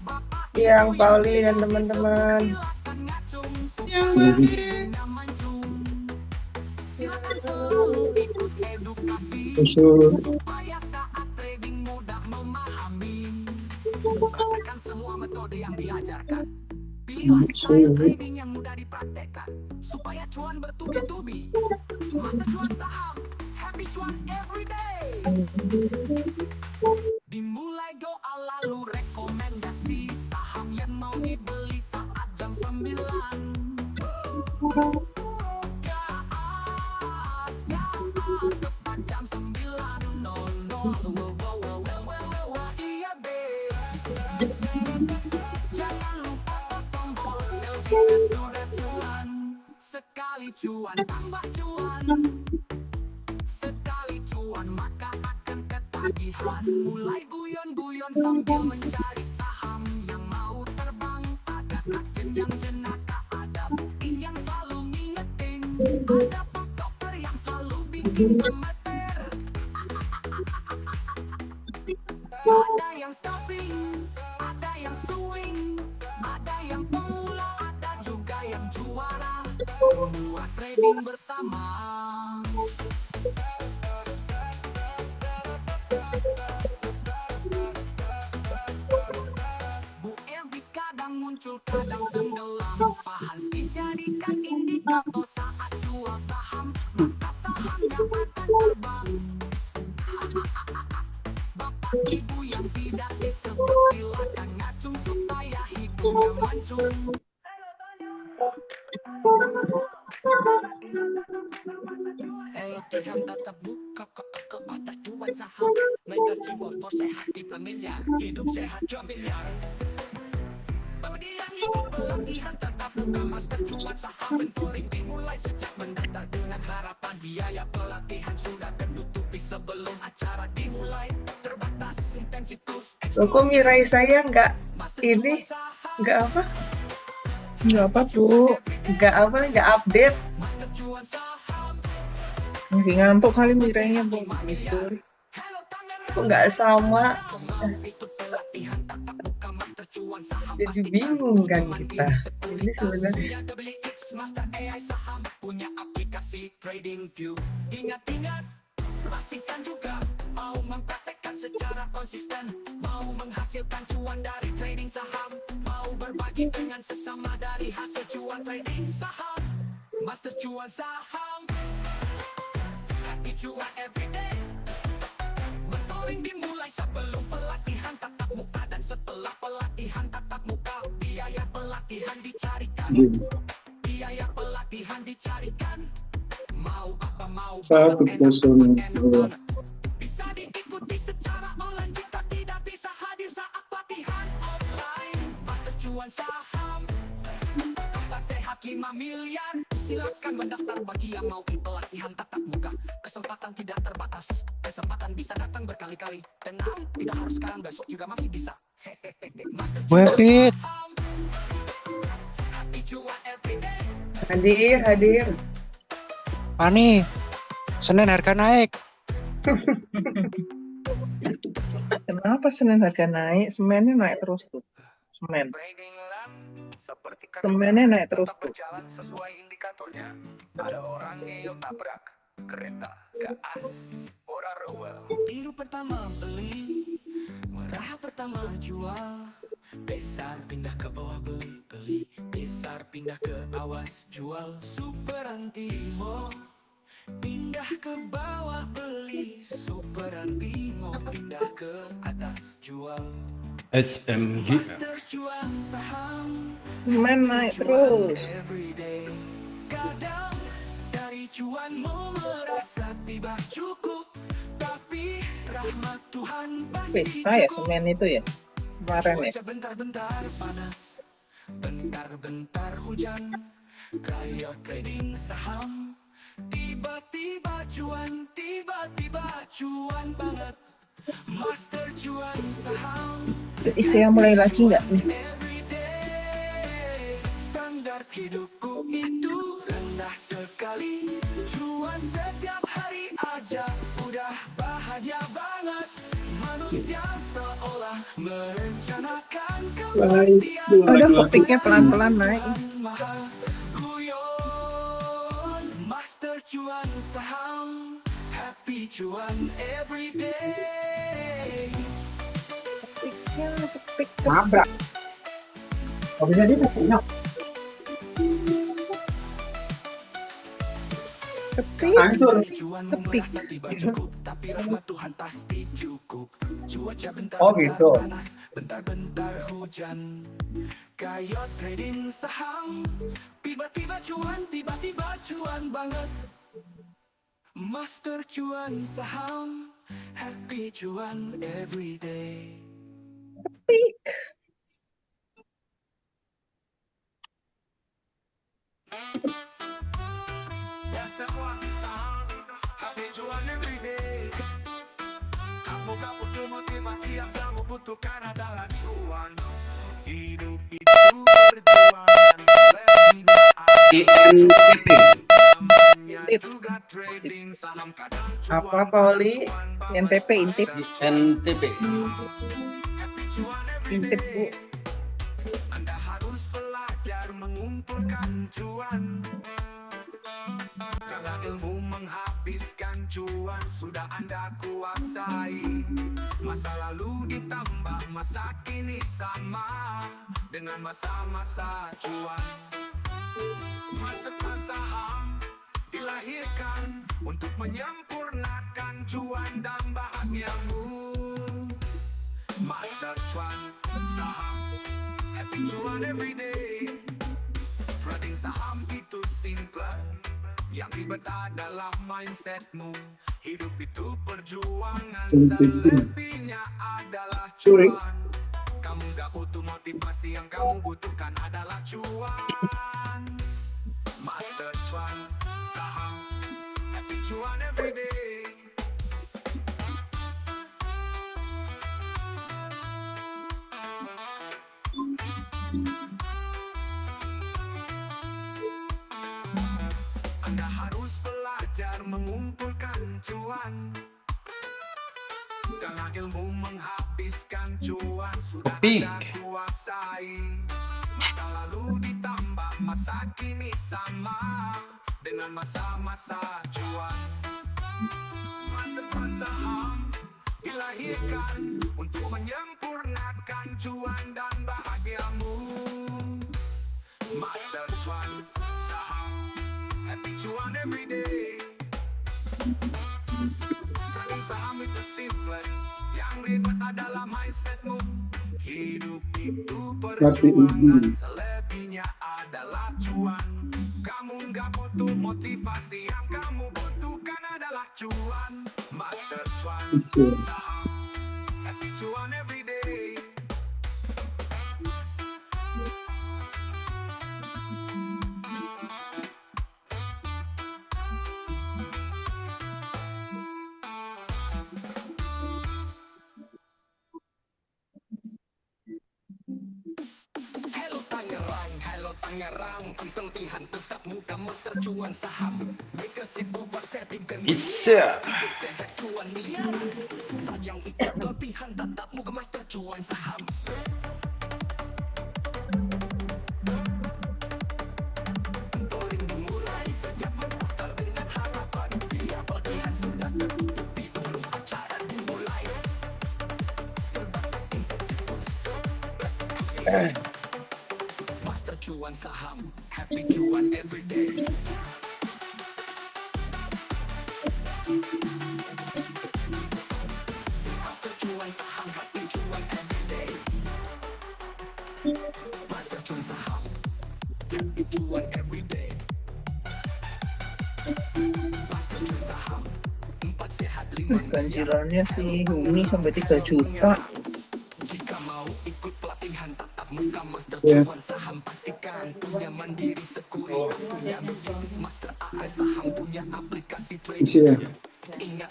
Bapak Yang Pauli dan teman-teman. silakan ngacung supaya mancung. Silakan selalu ikut edukasi supaya saat trading mudah memahami. Praktekkan semua metode yang diajarkan. Pilihlah style trading yang mudah dipraktekkan supaya cuan bertubi-tubi. Master Cuan Saham, happy cuan everyday. Dimulai doa lalu rekomendasi saham yang mau dibeli saat jam 9. Gas, tepat jam 9.00. Iya, babe. Jangan lupa tombol bel jika sudah cuan. Sekali cuan tambah cuan. Sekali cuan maka akan ketagihan. Mulai guyon-guyon sambil mencari saham yang mau terbang. Ada kapten yang jenaka, ada booking yang selalu ngingetin, ada pak dokter yang selalu bikin gemeter. Ada yang stopping, ada yang swing, ada yang pemula, ada juga yang juara. Semua trading bersama. Bu Evi kadang muncul, kadang tenggelam. Pak Hansky jadikan indikator saat jual saham, maka sahamnya akan terbang. Bapak ibu yang tidak disebut silakan ngacung supaya hidungnya mancung. Latihan tetap buka ke otak cuan saham. Mereka jiwa for sehat di familiar, hidup sehat familiar. Bagi yang ikut pelatihan tetap buka masker cuan saham. Mentoring dimulai sejak mendaftar dengan harapan biaya pelatihan sudah tertutupi sebelum acara dimulai. Terbatas intensitas Kok mirai saya nggak ini, nggak apa? Nggak apa Bu? Nggak update. Master Cuan Saham. Lagi ngantuk kali mirainya Bu. Gitu. Kok nggak sama? Ikut pelatihan tatap muka Master Cuan Saham. Jadi bingung kan kita. Ini sebenarnya WX Master AI Saham punya aplikasi Trading View. Ingat-ingat, pastikan juga mau mempraktekkan secara konsisten, mau menghasilkan cuan dari trading berbagi dengan sesama dari hasil cuan trading saham. Master cuan saham, happy cuan everyday. Mentoring dimulai sebelum pelatihan tatap muka, dan setelah pelatihan tatap muka, biaya pelatihan dicarikan. Biaya pelatihan dicarikan. Mau apa mau 102. bisa diikuti secara online jika tidak bisa hadir saat pelatihan online. Master cuan saham, tempat sehat 5 miliar. Silakan mendaftar bagi yang mau ikut pelatihan tatap muka. Kesempatan tidak terbatas, kesempatan bisa datang berkali-kali. Tenang, tidak harus sekarang, besok juga masih bisa. Master cuan Wefit. saham, happy cuan everyday. Hadir. Pani, Senin harga naik. Kenapa Senin harga naik? Semennya naik terus tuh. Semen. Semennya naik terus tuh. Berjalan sesuai indikatornya. Ada orang yang tabrak kereta gas. Orang rewel. Hidup pertama beli, murah pertama jual. Besar pindah ke bawah beli. Besar pindah ke awas jual. Super antimo pindah ke bawah beli. Super antimo pindah ke atas jual. SMG. Master cuan saham, Semen naik terus. everyday. Kadang dari cuanmu merasa tiba cukup, tapi rahmat Tuhan pasti Pesta ya semen itu ya. Kemarin ya. Cuaca bentar-bentar panas, bentar-bentar hujan. Kayak trading saham, tiba-tiba cuan banget. Master cuan saham, Saya mulai lagi nggak nih? everyday. Standar hidupku itu rendah sekali. Cuan setiap hari aja udah bahagia banget. Manusia seolah merencanakan kepastian. Aduh, topiknya pelan-pelan naik. Mahal guyon. Master cuan saham, happy cuan everyday. Topik. Nabrak. Kalau bisa dia punya. Hancur. Cuan Tepik. merasa tiba cukup, tapi rahmat Tuhan pasti cukup. Cuaca bentar Oh, gitu. panas, bentar-bentar hujan. Kayak trading saham, tiba-tiba cuan banget. Master cuan saham, happy cuan everyday. Master cuan saham, happy cuan everyday. Kamu gak butuh motivasi, yang kamu butuhkan adalah cuan. Hidup itu perjuangan, selebihnya INTP. namanya juga trading saham. Kadang cuan, Apa Pauli? NTP intip. NTP. happy cuan everyday. Intip Bu. Anda harus belajar mengumpulkan cuan. Kalau ilmu menghabiskan cuan sudah Anda kuasai. Masa lalu ditambah masa kini sama dengan masa-masa cuan. Master cuan saham dilahirkan untuk menyempurnakan cuan dan bahagiamu. Master cuan saham, happy cuan everyday. Trading saham itu simple, yang ribet adalah mindsetmu. Hidup itu perjuangan, selebihnya adalah cuan. Kamu gak butuh motivasi, yang kamu butuhkan adalah cuan. Master cuan saham, happy cuan everyday. Anda harus belajar mengumpulkan cuan. Dengan ilmu menghabiskan cuan sudah Topik. Anda kuasai. Masa lalu ditambah masa kini sama dengan masa-masa cuan. Master cuan saham dilahirkan untuk menyempurnakan cuan dan bahagiamu. yang ribet adalah mindsetmu. Hidup itu Tapi perjuangan, ini selebihnya adalah cuan. Kamu nggak butuh motivasi, yang kamu butuhkan adalah cuan. Master cuan, itu saham, happy cuan every day. Hello Tangerang, penelitian tetap muka tercuan saham. Mereka sibuk buat setting dan Bisa. sehat cuan miliaran. Yang ikut pelatihan tetap muka master cuan saham. Mentoring dimulai sejak mendaftar dengan harapan. Biar pelatihan sudah tertutupi sebelum acara dimulai. Terbatas intensif eksekusi. Master cuan saham, happy cuan every day. Master cuan saham, happy cuan every day. Master cuan saham, happy cuan every day. Master cuan saham, 4 sehat 5 Ganjilannya si Huni sampai 3 juta. Jika mau ikut pelatihan tatap muka master Ya. cuan saham, pastikan punya mandiri sekuritas, punya bisnis master AS saham, punya aplikasi isi ya. trading.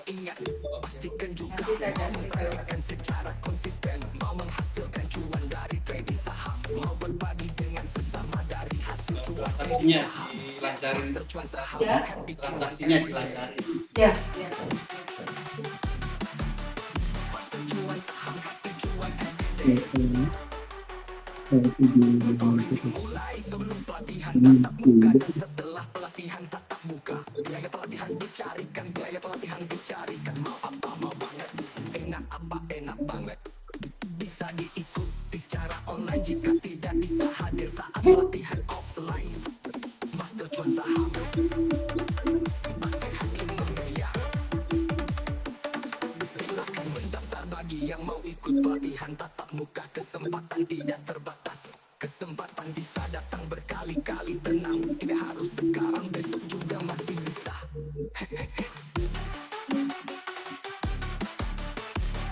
Ingat, pastikan juga mau mempraktikkan secara konsisten, mau menghasilkan cuan dari trading saham, mau berbagi dengan sesama dari hasil cuan trading Transaksinya saham. dilancarin, Master cuan saham, Ya. happy cuan transaksinya every day. dilancarin. Ya, Master cuan saham, happy cuan every day. Mulai sebelum pelatihan tatap muka dan setelah pelatihan tatap muka. Biaya pelatihan dicarikan, biaya pelatihan dicarikan. Mau apa mau banget, enak apa enak banget. Bisa diikuti secara online jika tidak bisa hadir saat pelatihan offline. Master cuan saham, 4 sehat 5 miliar. Silakan mendaftar bagi yang mau ikut pelatihan tatap muka. Kesempatan tidak terbatas, kesempatan bisa datang berkali-kali. Tenang, tidak harus sekarang, besok juga masih bisa.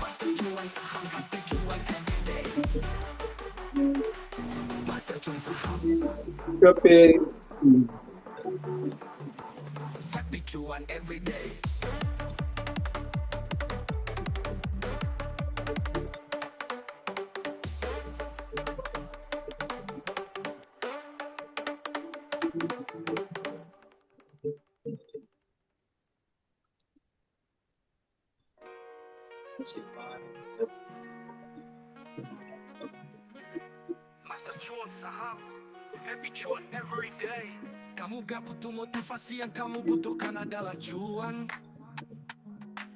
Master cuan saham, happy cuan every day. Master cuan saham, Tapi happy cuan every day. Master cuan saham, happy cuan every day. Kamu gak butuh motivasi, yang kamu butuhkan adalah cuan.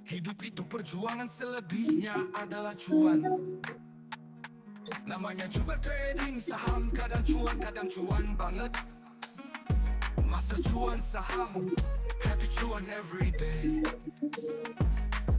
Hidup itu perjuangan, selebihnya adalah cuan. Namanya juga trading saham, kadang cuan banget. Master cuan saham, happy cuan every day.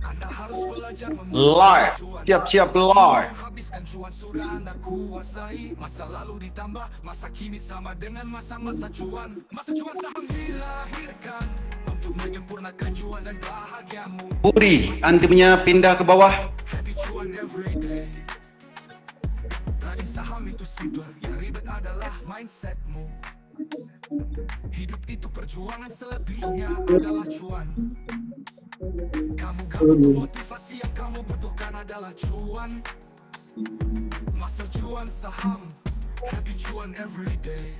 Anda harus belajar Live. Siap-siap live. Habiskan cuan sudah Anda kuasai. Masa lalu ditambah masa kini sama dengan masa-masa cuan. Masa cuan saham dilahirkan untuk menyempurnakan cuan dan bahagiamu. Budi, anti punya pindah ke bawah. Happy cuan every day. Trading saham itu simple, yang ribet adalah mindsetmu. Hidup itu perjuangan, selebihnya adalah cuan. Kamu gak butuh motivasi, yang kamu butuhkan adalah cuan. Master cuan saham, happy cuan every day.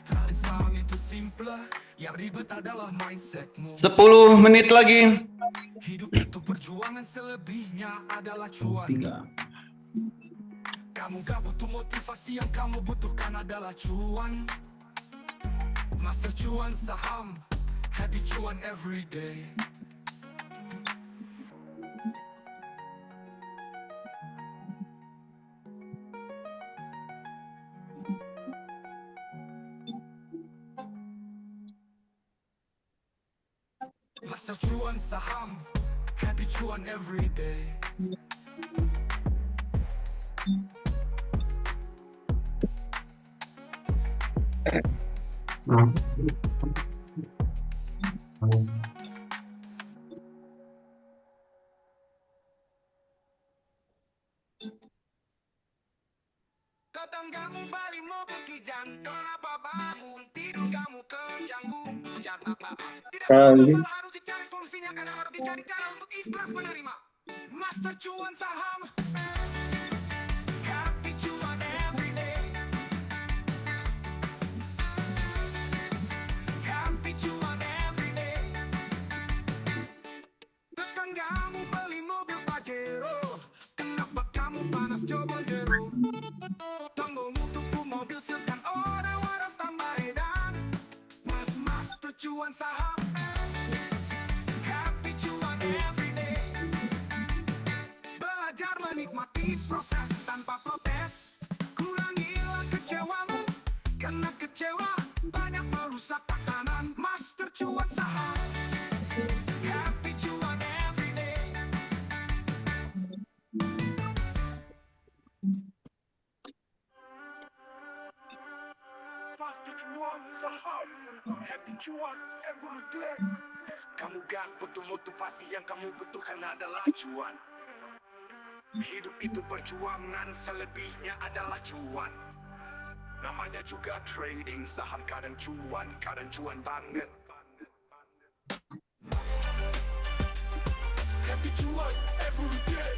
Trading saham itu simple, yang ribet adalah mindsetmu. 10 menit lagi. Hidup itu perjuangan selebihnya adalah cuan. Kamu gak butuh motivasi, yang kamu butuhkan adalah cuan. Master cuan saham, happy cuan everyday. Master cuan saham, happy cuan everyday. Tetanggamu balik mobil kijang, kenapa bangun tidur kamu kejanggu? Jangan apa? Tidak Kali. masalah, harus dicari solusinya, karena harus dicari cara untuk ikhlas menerima. Master cuan saham, happy cuan everyday. Happy cuan everyday. Tetanggamu beli mobil Pajero, kenapa kamu panas coba jero? Tunggu tunggu mobil sedang orang waras tambah edan. Master cuan saham, happy cuan everyday. Belajar menikmati proses tanpa protes. Kurangilah kecewamu, karena kecewa banyak merusak tatanan. Master cuan saham, happy cuan everyday. Master cuan saham, happy cuan everyday. Kamu gak butuh motivasi, yang kamu butuhkan adalah cuan. Hidup itu perjuangan, selebihnya adalah cuan. Namanya juga trading, saham kadang cuan banget. Happy cuan everyday.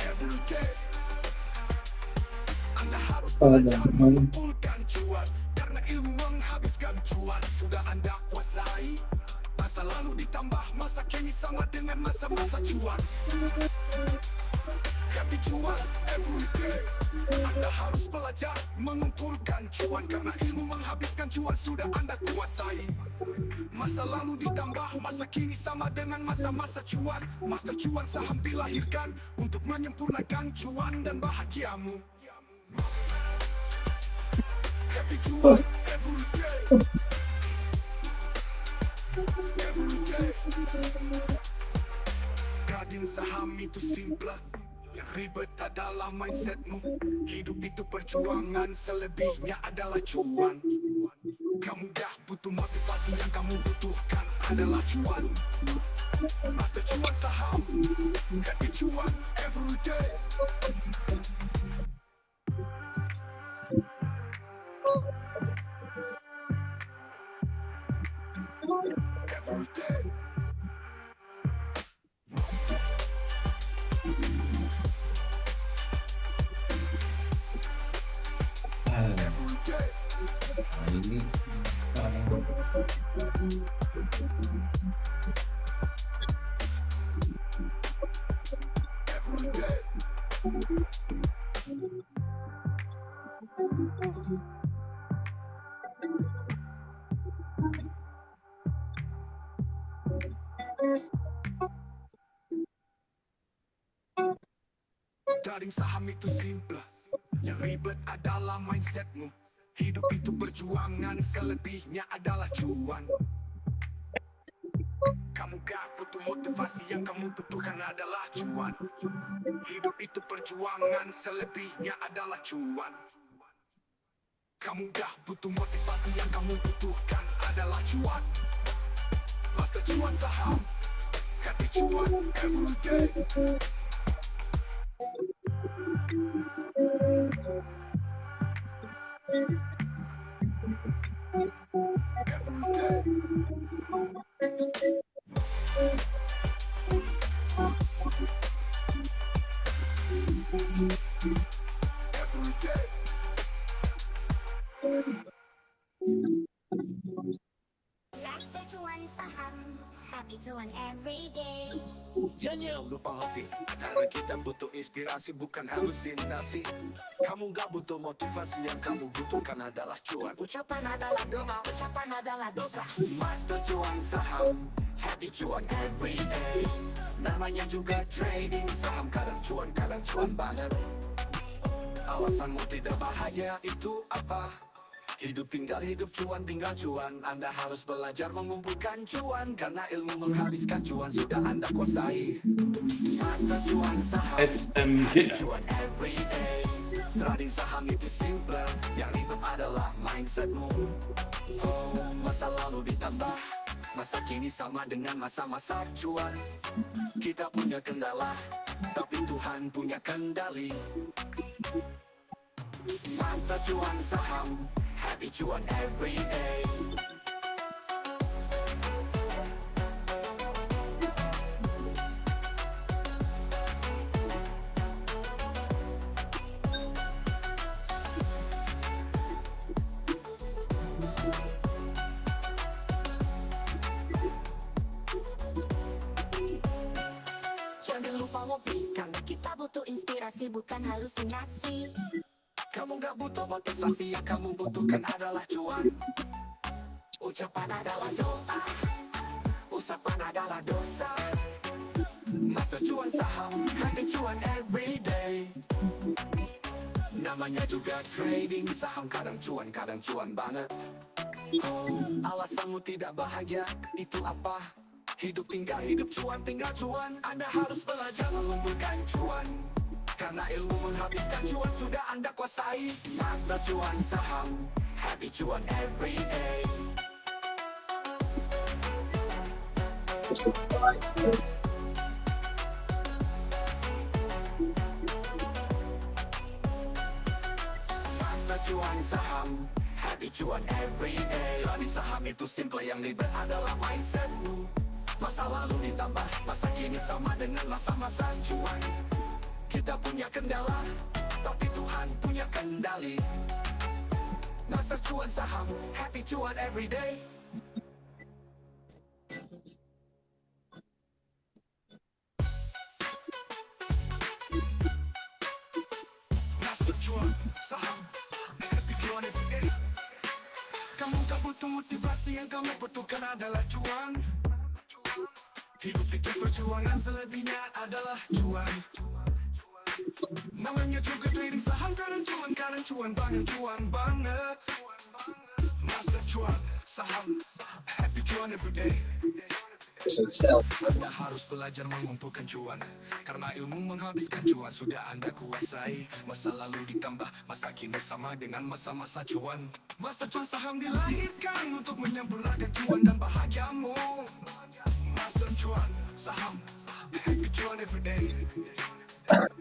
Everyday. Anda harus belajar mengumpulkan cuan, karena ilmu menghabiskan cuan sudah Anda kuasai. Masa lalu ditambah masa kini sama dengan masa-masa cuan. Happy cuan everyday. Anda harus belajar mengumpulkan cuan, karena ilmu menghabiskan cuan sudah Anda kuasai. Masa lalu ditambah masa kini sama dengan masa-masa cuan. Master cuan saham dilahirkan untuk menyempurnakan cuan dan bahagiamu. Happy cuan everyday. Everyday. Trading saham itu simple, yang ribet adalah mindsetmu. Hidup itu perjuangan, selebihnya adalah cuan. Kamu gak butuh motivasi, yang kamu butuhkan adalah cuan. Master cuan saham, happy cuan everyday. Everyday. Everyday. Everyday. Trading saham itu simple, yang ribet adalah mindsetmu. Hidup itu perjuangan, selebihnya adalah cuan. Kamu gak butuh motivasi, yang kamu butuhkan adalah cuan. Hidup itu perjuangan, selebihnya adalah cuan. Kamu gak butuh motivasi, yang kamu butuhkan adalah cuan. Master cuan saham, happy cuan everyday. Master cuan saham, happy cuan every day. Jangan lupa ngopi, karena kita butuh inspirasi bukan halusinasi. Kamu gak butuh motivasi, yang kamu butuhkan adalah cuan. Ucapan adalah doa, ucapan adalah dosa. Master cuan saham, happy cuan every day. Namanya juga trading saham, kadang cuan banget. Alasanmu tidak bahagia itu apa? Hidup tinggal hidup cuan, tinggal cuan. Anda harus belajar mengumpulkan cuan, karena ilmu menghabiskan cuan sudah Anda kuasai. Master cuan saham, SMG. cuan every day. Trading saham itu simple, yang ribet adalah mindsetmu. Oh, masa lalu ditambah, masa kini sama dengan masa-masa cuan. Kita punya kendala, tapi Tuhan punya kendali. Master cuan saham, happy cuan every day. Jangan lupa ngopi, karena kita butuh inspirasi bukan halusinasi. Kamu gak butuh motivasi, yang kamu butuhkan adalah cuan. Ucapan adalah doa, Usapan adalah dosa. Master cuan saham, happy cuan every day. Namanya juga trading saham, kadang cuan banget. Oh, alasanmu tidak bahagia itu apa? Hidup tinggal hidup cuan, tinggal cuan. Anda harus belajar mengumpulkan cuan, karena ilmu menghabiskan cuan sudah Anda kuasai. Master cuan saham, happy cuan every day. Master cuan saham, happy cuan every day. Trading saham itu simple, yang ribet adalah mindsetmu. Masa lalu ditambah, masa kini sama dengan masa-masa cuan. Kita punya kendala, tapi Tuhan punya kendali. Master cuan saham, happy cuan every day. Master cuan saham, happy cuan every day. Kamu tak butuh motivasi, yang kamu butuhkan adalah cuan. Hidup bikin perjuangan, selebihnya adalah cuan. Namanya juga trading saham, kadang cuan banget. Master cuan saham, happy cuan every day. Anda harus belajar mengumpulkan cuan, karena ilmu menghabiskan cuan sudah Anda kuasai. Masa lalu ditambah, masa kini sama dengan masa-masa cuan. Master cuan saham dilahirkan untuk menyempurnakan cuan dan bahagiamu. Master cuan saham, happy cuan every day.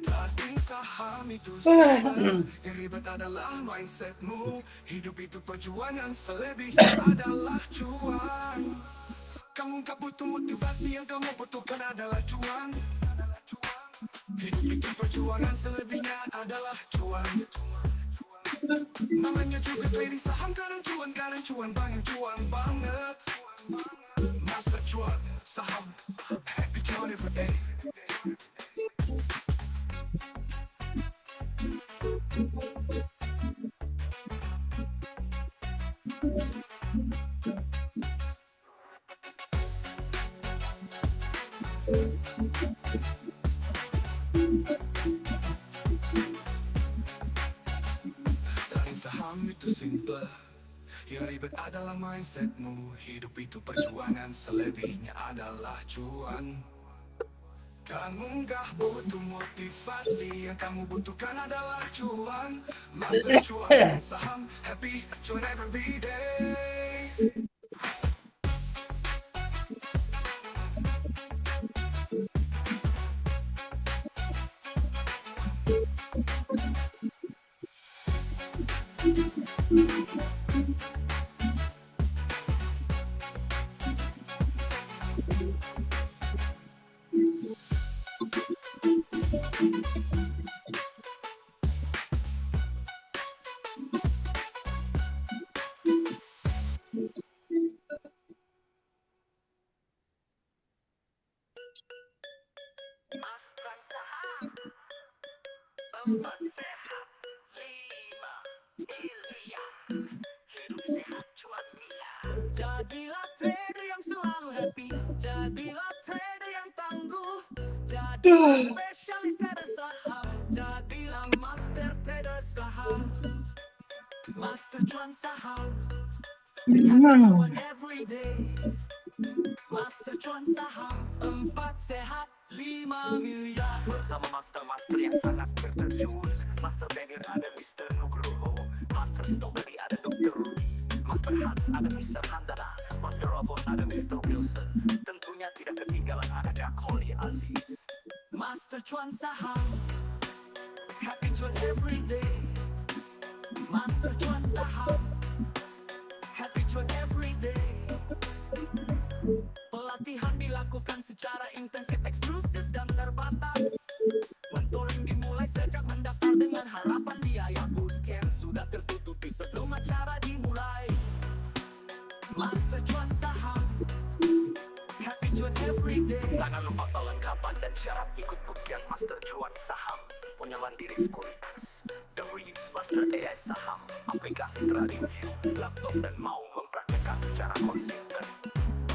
Trading saham itu simple, yang ribet adalah mindsetmu. Hidup itu perjuangan, selebihnya adalah cuan. Kamu gak butuh motivasi, yang kamu butuhkan adalah cuan. Hidup itu perjuangan, selebihnya adalah cuan. Namanya juga trading saham, kadang cuan banget. Master cuan saham, happy cuan every day. Trading saham itu simple, yang ribet adalah mindsetmu. Hidup itu perjuangan, selebihnya adalah cuan. Kamu gak butuh motivasi, yang kamu butuhkan adalah cuan. Master cuan saham, happy cuan every day. Jadilah trader yang selalu happy, jadilah trader yang tangguh, jadilah spesialis trader saham, jadilah master trader saham, master cuan saham, cuan everyday, master cuan saham, 4 sehat 5 miliar. Bersama master yang sangat terterjun, master trader ada Mr. Nugroho, master strawberry ada Dr. Rudy, Master Hans ada Mr. Handana, Master Robot ada Mr. Wilson, tentunya tidak ketinggalan ada Holy Aziz. Master cuan saham, happy cuan everyday. Master cuan saham, happy cuan everyday. Pelatihan dilakukan secara intensif, eksklusif dan terbatas. Mentoring dimulai sejak mendaftar dengan harapan biaya bootcamp sudah tertutupi sebelum acara dimulai. Master cuan saham, happy cuan everyday. Jangan lupa perlengkapan dan syarat ikut bootcamp Master cuan saham. Penyaman diri sekuritas, The Reeves Master AI saham, aplikasi TradingView, laptop dan mau mempraktekkan secara konsisten.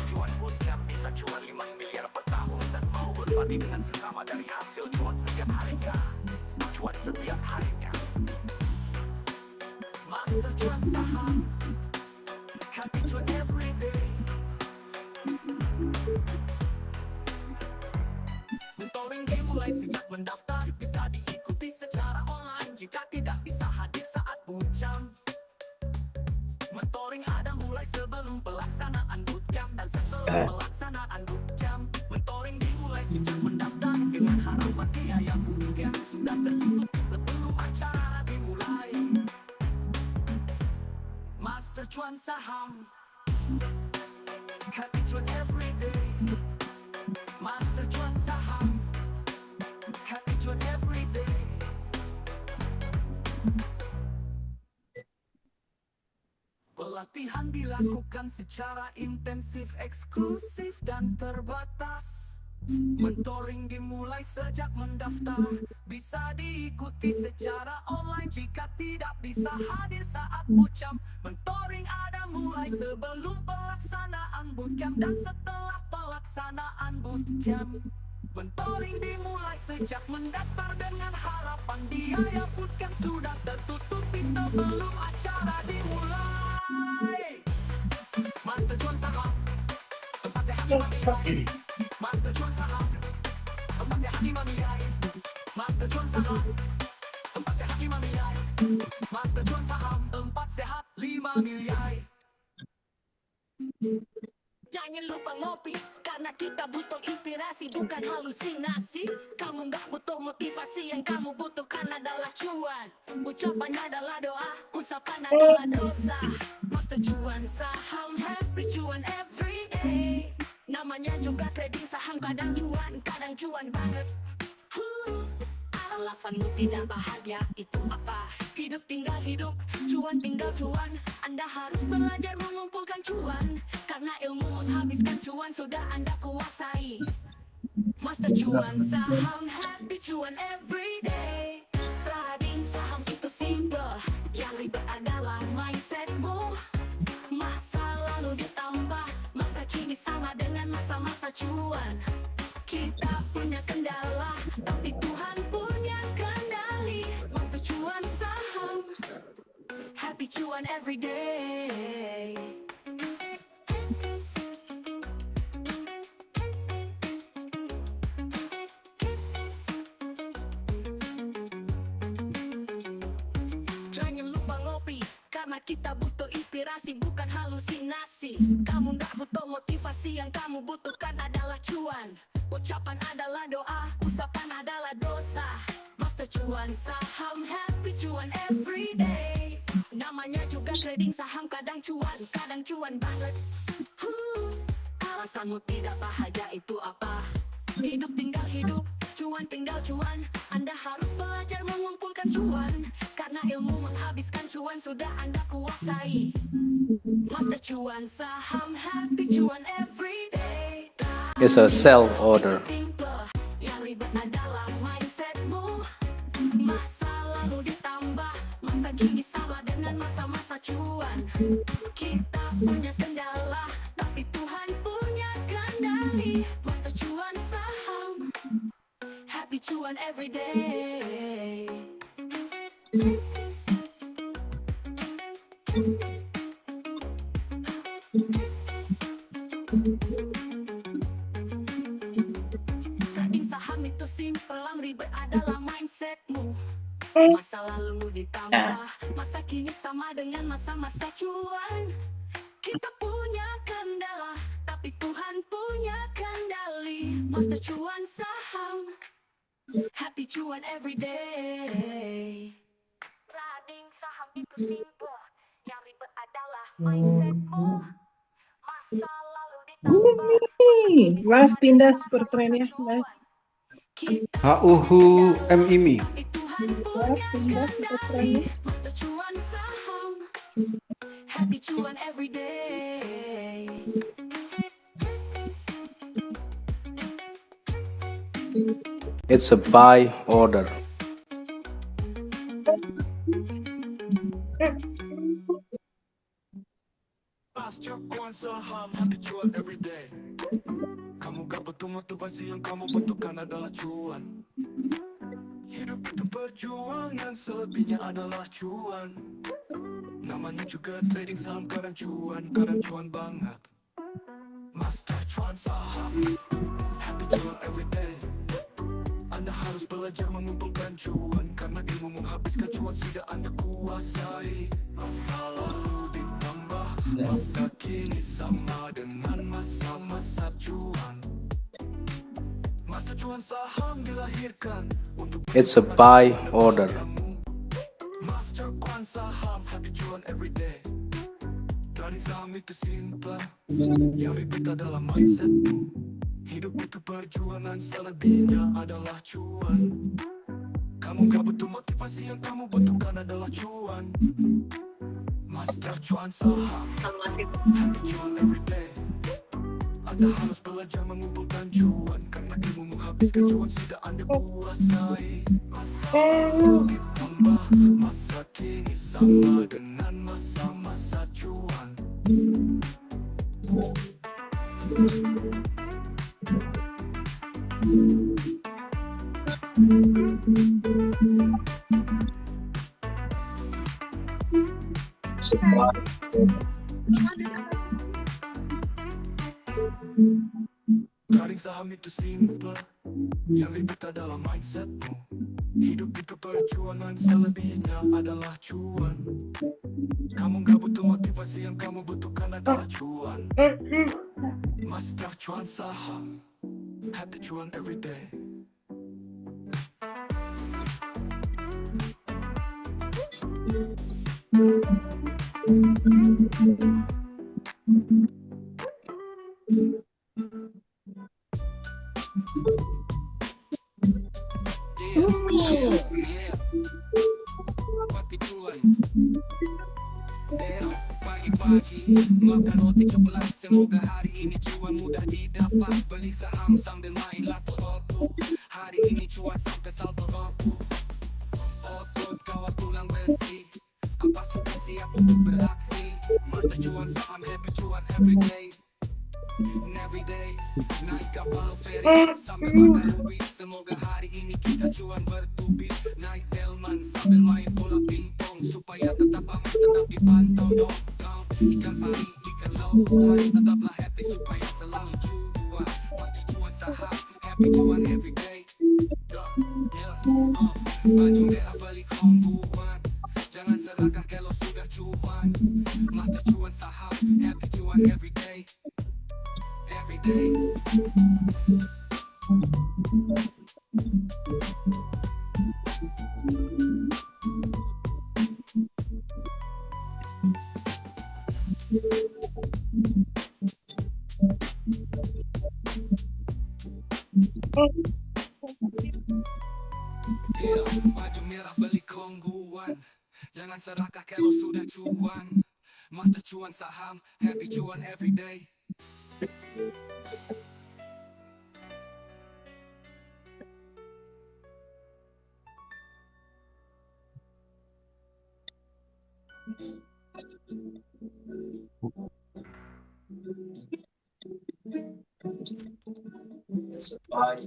Cuan bootcamp bisa cuan 5 miliar per tahun dan mau berbagi dengan sesama dari hasil cuan setiap harinya. Cuan setiap harinya. Master cuan saham, happy cuan everyday. Mentoring dimulai sejak mendaftar, bisa diikuti secara online jika tidak bisa hadir saat bootcamp. Mentoring ada mulai sebelum pelaksanaan bootcamp dan setelah pelaksanaan bootcamp. Mentoring dimulai sejak mendaftar dengan harapan biaya bootcamp sudah tertutupi sebelum acara dimulai. Master cuan saham, happy cuan everyday. Master cuan saham, happy cuan everyday. Pelatihan dilakukan secara intensif, eksklusif dan terbatas. Mentoring dimulai sejak mendaftar, bisa diikuti secara online jika tidak bisa hadir saat bootcamp. Mentoring ada mulai sebelum pelaksanaan bootcamp dan setelah pelaksanaan bootcamp. Mentoring dimulai sejak mendaftar dengan harapan biaya bootcamp sudah tertutupi sebelum acara dimulai. Master cuan saham, tempat sehat 5 miliar. Master cuan saham, tempat sehat 5 miliar. Master cuan saham, tempat sehat 5 miliar. Master cuan saham, tempat sehat 5 miliar. Jangan lupa ngopi, karena kita butuh inspirasi bukan halusinasi. Kamu gak butuh motivasi, yang kamu butuhkan adalah cuan. Ucapan adalah doa, usapan adalah dosa. Master cuan saham, happy cuan everyday. Namanya juga trading saham, kadang cuan banget. Alasanmu tidak bahagia itu apa? Hidup tinggal hidup, cuan tinggal cuan. Anda harus belajar mengumpulkan cuan, karena ilmu menghabiskan cuan sudah Anda kuasai. Master cuan saham, happy cuan everyday. Trading saham itu simple, yang ribet adalah mindsetmu. Masa lalu ditambah masa kini sama dengan masa-masa cuan. Kita punya kendala, tapi Tuhan punya kendali. Master cuan saham, happy cuan everyday. Jangan lupa ngopi, karena kita butuh inspirasi bukan halusinasi. Kamu gak butuh motivasi, yang kamu butuhkan adalah cuan. Ucapan adalah doa, usapan adalah dosa. Master cuan saham, happy cuan everyday. Namanya juga trading saham, kadang cuan banget. Alasanmu tidak bahagia itu apa? Hidup tinggal hidup, cuan tinggal cuan. Anda harus belajar mengumpulkan cuan, karena ilmu menghabiskan cuan sudah Anda kuasai. Master cuan saham, happy cuan everyday. It's a sell order. Yang ribet adalah mindsetmu. Masa Kita punya kendala, tapi Tuhan punya kendali. Master cuan saham, happy cuan every day. Trading saham itu simple, yang ribet adalah mindsetmu. Masa lalumu ditambah, masa kini sama dengan masa-masa cuan. Kita punya kendala, tapi Tuhan punya kendali. Master cuan saham, happy cuan every day. Trading saham itu simple, yang ribet adalah mindsetmu. Masa lalu ditambah, Nih, Raf pindah super trend ya, guys. Hauhu MIMI. tapi Tuhan Raf punya pindah super trend kendali. ya. Master cuan saham, happy cuan every day. It's a buy order. Master cuan saham, happy cuan every day. Kamu gak butuh motivasi, yang kamu butuhkan adalah cuan. Hidup itu perjuangan, selebihnya adalah cuan. Namanya juga trading saham, kadang cuan banget. Master cuan saham, happy cuan every day. Anda harus belajar mengumpulkan cuan, karena ilmu menghabiskan cuan sudah Anda kuasai. Masa lalu ditambah, masa kini sama dengan masa-masa cuan. Masa cuan saham dilahirkan untuk It's a buy order. Master cuan saham, happy cuan every day. Trading saham itu simple, yang ribet adalah mindsetmu. Hidup itu perjuangan, selebihnya adalah cuan. Kamu gak butuh motivasi, yang kamu butuhkan adalah cuan. Master cuan saham, happy cuan every day. Anda harus belajar mengumpulkan cuan, karena ilmu menghabiskan cuan sudah Anda kuasai. Masa lalu ditambah, masa kini sama dengan masa-masa cuan. Trading saham itu simple, yang ribet adalah mindsetmu. Hidup itu perjuangan, selebihnya adalah cuan. Kamu gak butuh motivasi, yang kamu butuhkan adalah cuan. Master cuan saham, happy cuan every day. Pagi-pagi makan roti coklat, semoga hari ini cuan mudah didapat. Beli saham sambil main lato-lato, hari ini cuan sampai salto roto. Otot kawat tulang besi, apa sudah siap untuk beraksi. Master cuan saham, happy cuan every day. Every day, naik kapal feri sambil makan ubi. Semoga hari ini kita cuan bertubi. Naik delman sambil main bola pingpong, supaya tetap aman, tetap dipantau dong. Ikan pari, ikan laut, hari tetaplah happy supaya selalu cuan. Master cuan saham, happy cuan every day. Baju merah balik hongguan, jangan serakah kalau sudah cuan. Master cuan saham, happy cuan every day. Every day. Baju merah beli kongguan, jangan serakah kalau sudah cuan. Master cuan saham, happy cuan every day. Kawan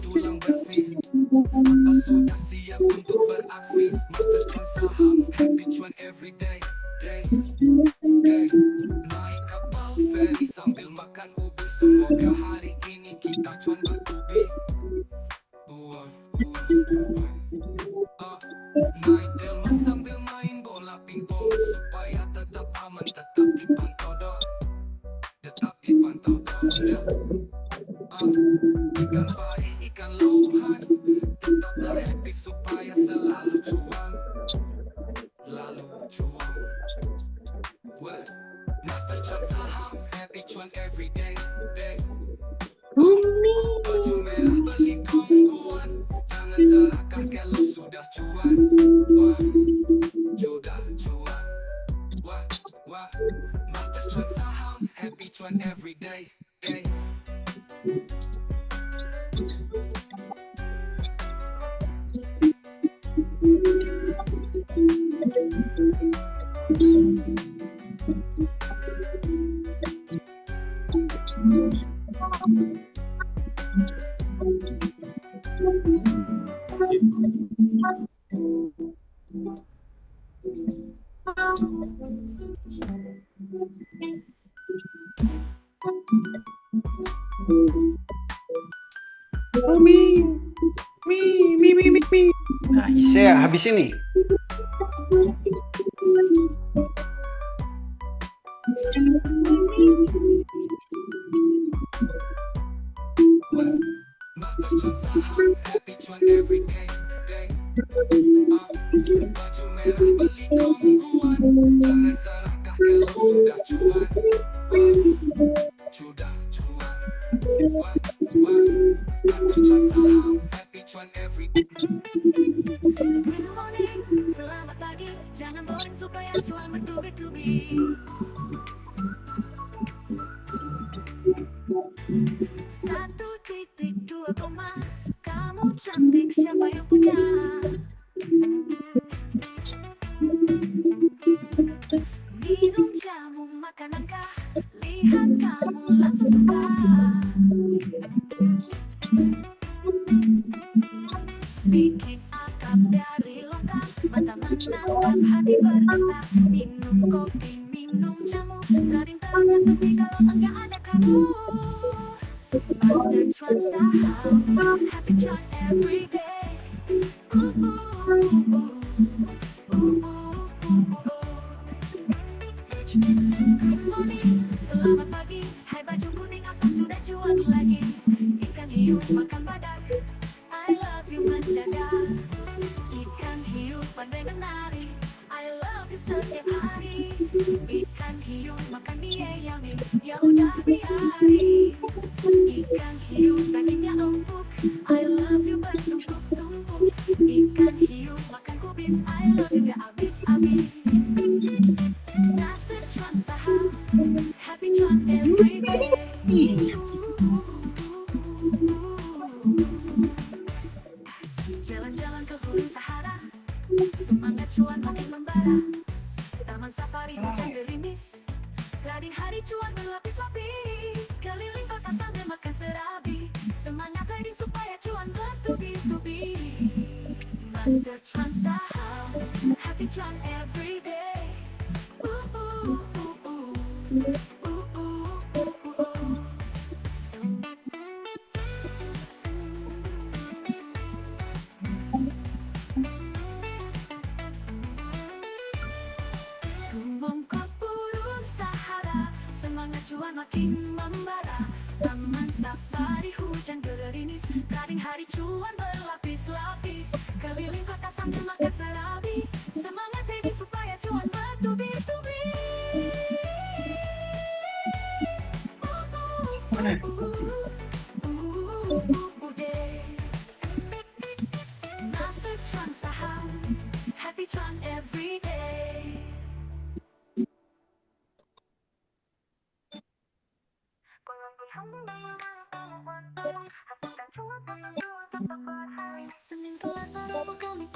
tulang besi, apa sudah siap untuk beraksi? Master cuan saham, happy cuan every day, day. Naik kapal feri sambil makan ubi, semoga hari ini kita cuan bertubi. Uang. Naik delman sambil main bola pingpong, supaya tetap aman, tetap dipantau dong. Tetap dipantau dong. Ikan pari, ikan lohan, tetaplah happy supaya selalu cuan. Lalu cuan. What? Master cuan saham, happy cuan every day, day. Baju merah beli kongguan, jangan serahkan kalau sudah cuan. Wah, sudah cuan. Wah, Master cuan saham, happy cuan every day, day. Nah, saya habis ini. Master cuan saham, happy cuan every day, day. Baju merah beli kongguan, jangan serahkan kalau sudah cuan. Sudah cuan. Master cuan saham, happy cuan every day. Good morning, selamat pagi. Jangan boring supaya cuan bertubi-tubi. 1.2 koma, kamu cantik, siapa yang punya? Minum jamu, makan nangka, lihat kamu langsung suka. Bikin akap dari logam, mata menatap, hati bergetar. Minum kopi, minum jamu, trading terasa sepi kalau enggak ada kamu. Master cuan saham, happy cuan every day. Good morning, selamat pagi. Hai baju kuning, apa sudah cuan lagi? Ikan hiu makan badak, I love you mendadak. Ikan hiu pandai menari, I love you setiap hari. Ikan hiu makan mie yummy, ya udah biari. Ikan hiu dagingnya empuk, I love you bertumpuk-tumpuk. Ikan hiu makan kubis, I love you gak habis-habis. Master cuan saham, happy cuan every day. Jalan-jalan ke gurun Sahara, semangat cuan makin membara. Taman safari hujan gerimis, gading hari cuan berlapis-lapis. Keliling kota sambil makan serabi, semangat trading supaya cuan bertubi-tubi. Master cuan saham, happy cuan every day. Gumbong burung Sahara, semangat cuan makin membara. Taman safari hujan gerimis, trading hari cuan berlapis-lapis. Keliling kota sambil makan serabi, semangat trading supaya cuan bertubi-tubi. Master cuan saham, happy cuan every day. Senin Selasa Rabu Kamis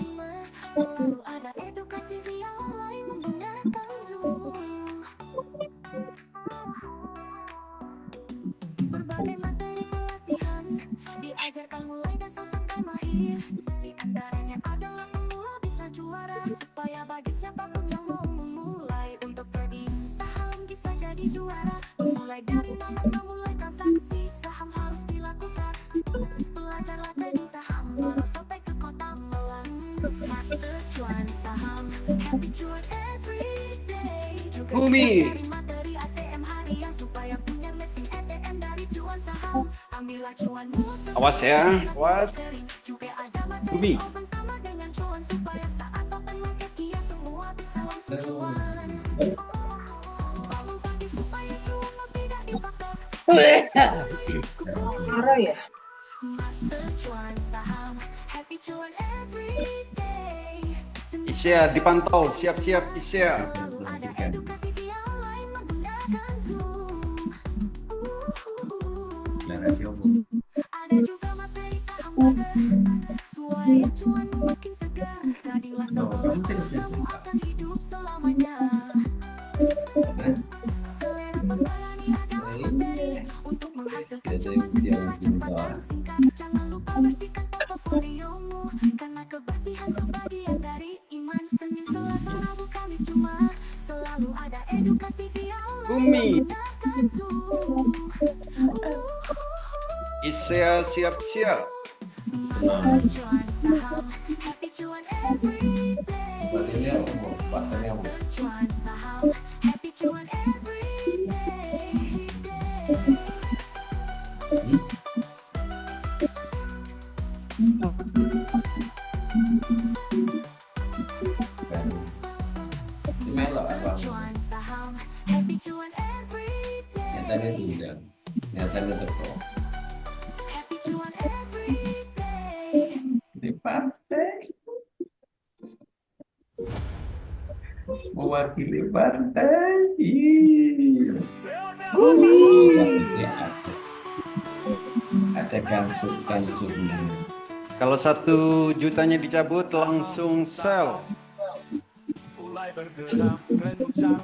Selalu ada edukasi via online menggunakan Zoom. Berbagai materi pelatihan diajarkan mulai dasar sampai mahir. Di antaranya adalah pemula bisa juara, supaya bagi siapapun yang mau memulai untuk trading saham bisa jadi juara. Mulai dari memulai transaksi saham harus dilakukan. Belajarlah trading saham walau sampai ke kota Malang. Master cuan saham, happy cuan every day. Juga Bumi. dari materi ATM harian supaya punya mesin ATM dari cuan saham. Ambillah cuanmu. Awas ya, awas. Juga ada materi Bumi. open sama dengan cuan supaya saat open market dia semua bisa langsung cuan. Bangun pagi supaya cuan lo tidak dipatok. Marah ya? Master cuan saham, happy cuan every day. Isya dipantau, siap-siap Isya. Selalu ada edukasi via online menggunakan Zoom. Ada juga materi saham bagan, suaya cuan makin segar. Tradinglah sebelum kamu akan hidup selamanya. Selera pembalani adalah materi untuk menghasilkan cuan secara cepat dan singkat. Jangan lupa bersihkan portfoliomu, karena kebersihan sebagian dari iman. Senin, Selasa, Rabu, Kamis, Jumat selalu ada edukasi via online Bumi. menggunakan Zoom. Isya siap-siap. Cuan saham, happy cuan every day. Cuan saham, happy cuan every day. Cuan saham, happy cuan every day. Happy cuan every day. Mewakili partai. Ada kansur-kansurnya. Kalau 1 jutanya dicabut langsung sell. Mulai bergerak kencang.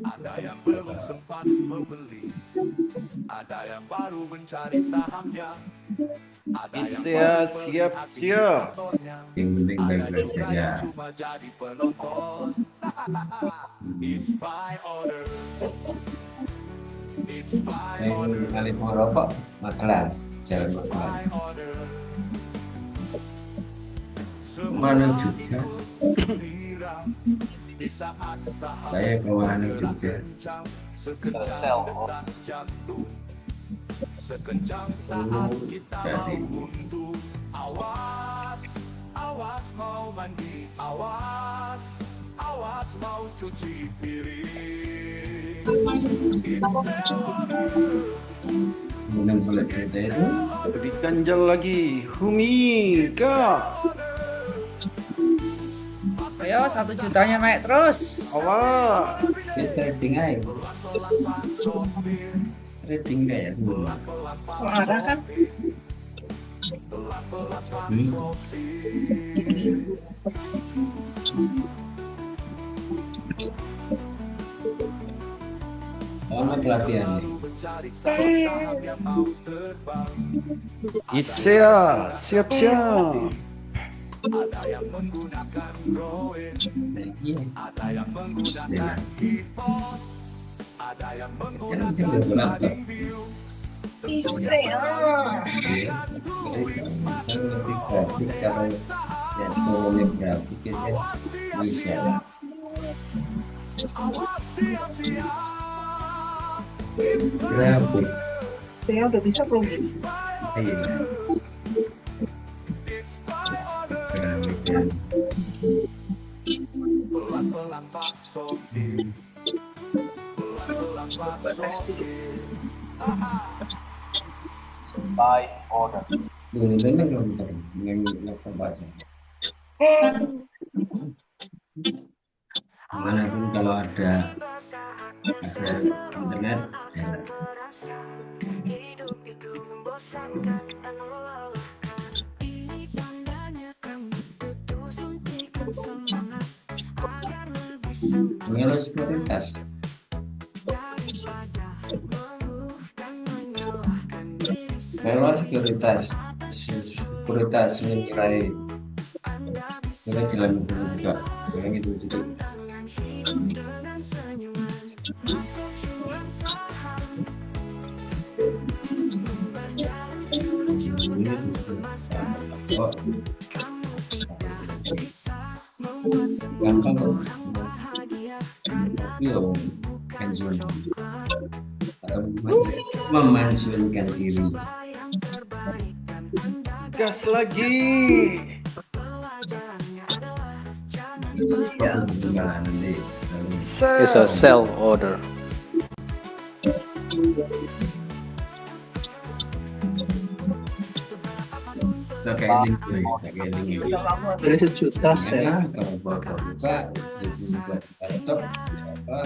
Ada yang belum sempat membeli, ada yang baru mencari sahamnya, ada yang Isya baru siap-siap. Yang penting ada baik-baik juga saja. yang cuma jadi penonton. It's by order. It's by order. Yang kali mau rokok, maklar. Jalan maklar. By order. Mana juga? Gembira di saat saham Saya kawan juga. kencang, sekencang detak jantung, sekencang saat kita mau untung. Awas, awas mau mandi, awas, awas mau cuci piring. It's the order. Kemudian boleh cerita itu. Beri ganjal lagi. Humi, gas. Ayo 1 jutanya naik terus. Awas. Kita trading aja. Trading gak ya? Marah kan? Lama pelatihan nih. Isya siap-siap. Ada yang menggunakan Rowan, Iya. ada yang menggunakan keyboard, ada yang menggunakan Kan saya trading view. Isya. Iya. Saya lebih grafik kalau yang turunnya grafik itu bisa. Grafik. Saya udah bisa belum ini? Iya. Grafik. Pelan-pelan baksotin, pelan-pelan baksotin. By order. Dulu dengar nggak dengan pembaca. Mana pun kalau ada internet, jalan. Hidup itu membosankan dan melelahkan. Ini tandanya kamu butuh suntikan Melo sekuritas. Melo sekuritas. Sekuritas nilai jalan itu juga. Yang itu jadi. Gampang kok. Yo, pensiun atau memansiunkan diri. Gas lagi. It's a sell order. Beli sejuta sel. Kalau buka buat laptop apa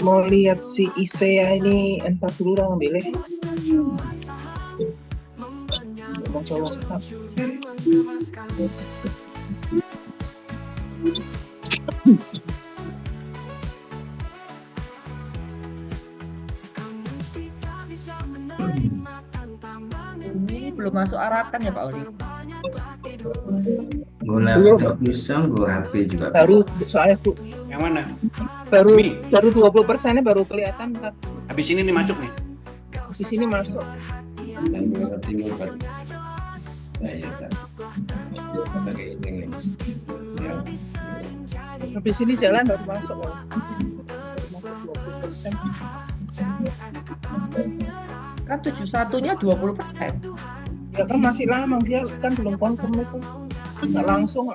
Mau lihat si Isea ini entah dulu orang pilih. Mau coba start. Ini belum masuk arakan ya Pak Oli? gue laptop bisa, gue HP juga. Baru soalnya Bu, Yang mana? baru Mi. 20%-nya baru kelihatan Pak. Habis ini nih masuk nih. Di sini masuk. Dan gue tinggal kan. Nah ya kan. Pakai ini. Ya. Habis ini jalan baru masuk loh. Masuk 20%. Kan 71-nya 20%. Ya kan masih lama, dia kan belum confirm itu. Nggak langsung.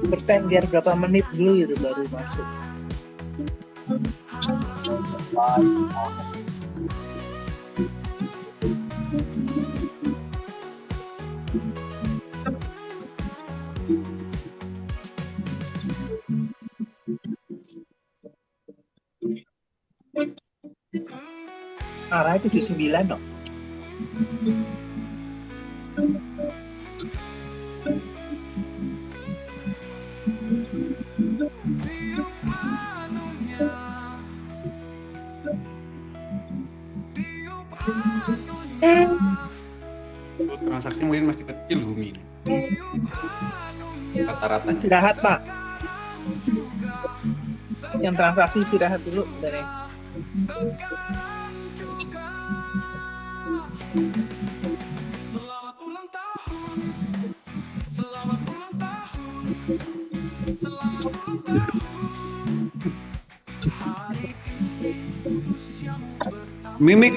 Bertengger berapa menit dulu itu baru masuk. Arahnya 79 dong. Transaksi mungkin masih kecil Humi ini. Rata-ratanya. Istirahat Pak. Yang transaksi istirahat dulu dari. Selamat ulang tahun. Selamat ulang tahun. Selamat ulang tahun. Hari ini usiamu bertambah. Mimik.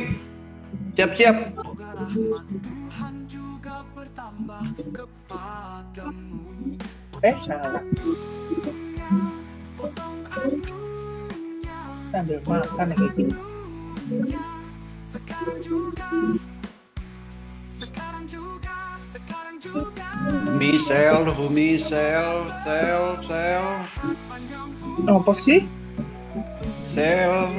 Siap-siap. Semoga rahmat Tuhan juga bertambah kepadamu. Salah. Sambil makan kayak gini. Sekarang juga. Sekarang juga. Sekarang juga. Misel, Humi, sel. Apa sih? Sel.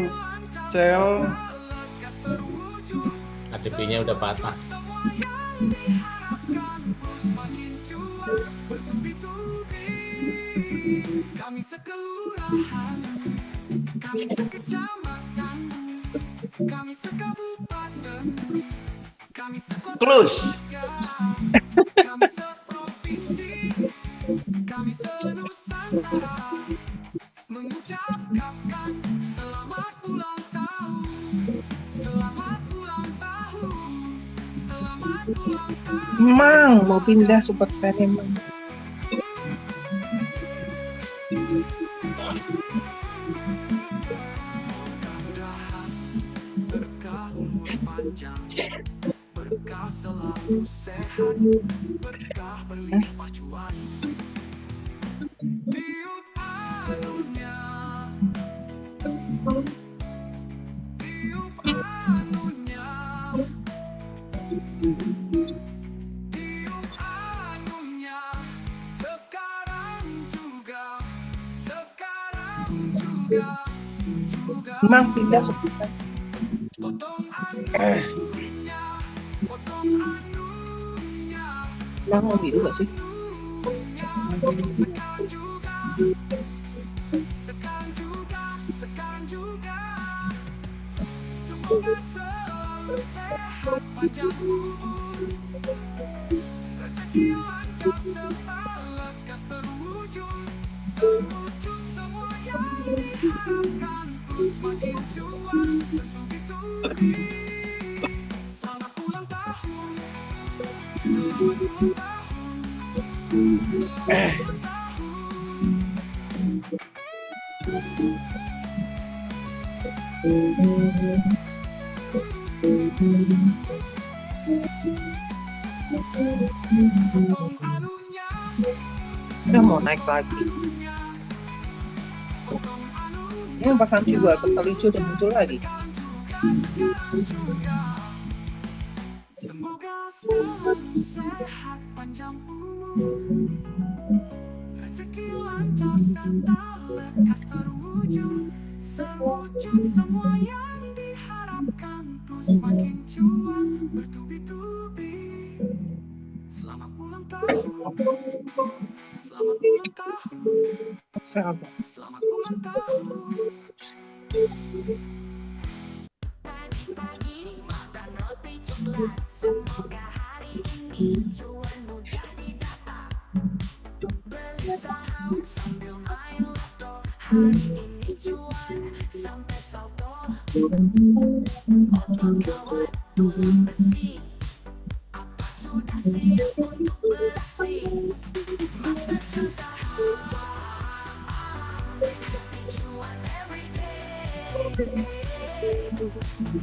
KTP-nya udah patah. Kami sekelurahan, kami sekecamatan, kami sekabupaten, kami sekota, Terus. kami seprovinsi, kami senusantara, mengucapkan selamat ulang tahun, selamat ulang tahun, selamat ulang tahun. Mang mau pindah super keren emang. Mudah-mudahan berkah umur panjang, berkah selalu sehat, berkah berlimpah cuan. Tiup anunya, tiup anunya, tiup anunya. Sekarang juga, sekarang juga. Mang pindah super keren. Potong anunya, Mau biru gak sih? Sekarang juga semoga selalu sehat panjang umur, rezeki lancar serta lekas terwujud, sewujud semua yang diharapkan, terus makin juang bertubi-tubi. Selamat ulang tahun, selamat ulang tahun, selamat ulang tahun. Udah mau naik lagi. Ini pasang jual kental hijau udah muncul lagi. Semoga selalu sehat panjang umur, rezeki lancar serta lekas terwujud, sewujud semua yang diharapkan, terus makin juang bertubi-tubi. Selamat ulang tahun, selamat ulang tahun, selamat ulang tahun. Pagi makan roti coklat, semoga hari ini cuanmu jadi dapat. Beli saham sambil main loto, hari ini cuan sampai salto. Otot kuat tulang besi, apa sudah siap untuk beraksi? Master Chan saham, cuan everyday.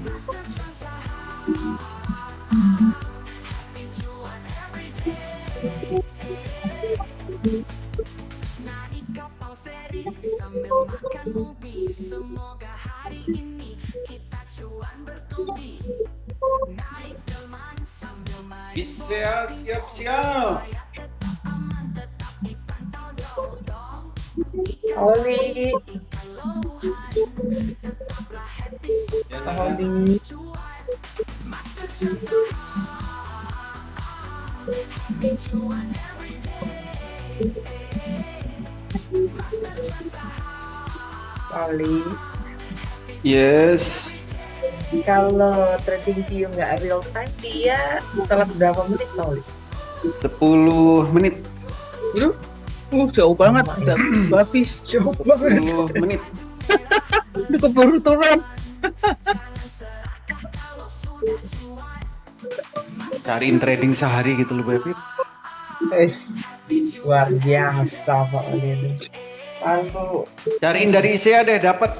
Master Chan saham, happy cuan everyday. Naik kapal feri sambil makan ubi, semoga hari ini kita cuan bertubi. Naik delman sambil main Bisa siap-siap. tetap aman, tetap dipantau dong. Oli, Ikan lohan, tetaplah happy Oli. cuan. Master Chan saham, happy cuan everyday. Master Chan saham. Oli. Yes. Kalau trading view nggak real time dia telat berapa menit Oli? 10 menit. Jauh banget, udah habis. Jauh banget. 10 menit. Udah keburu turun. Cariin trading sehari gitu loh, Bebit. Luar biasa Pak Oli itu. Aku Cariin dari ISEA deh, dapat.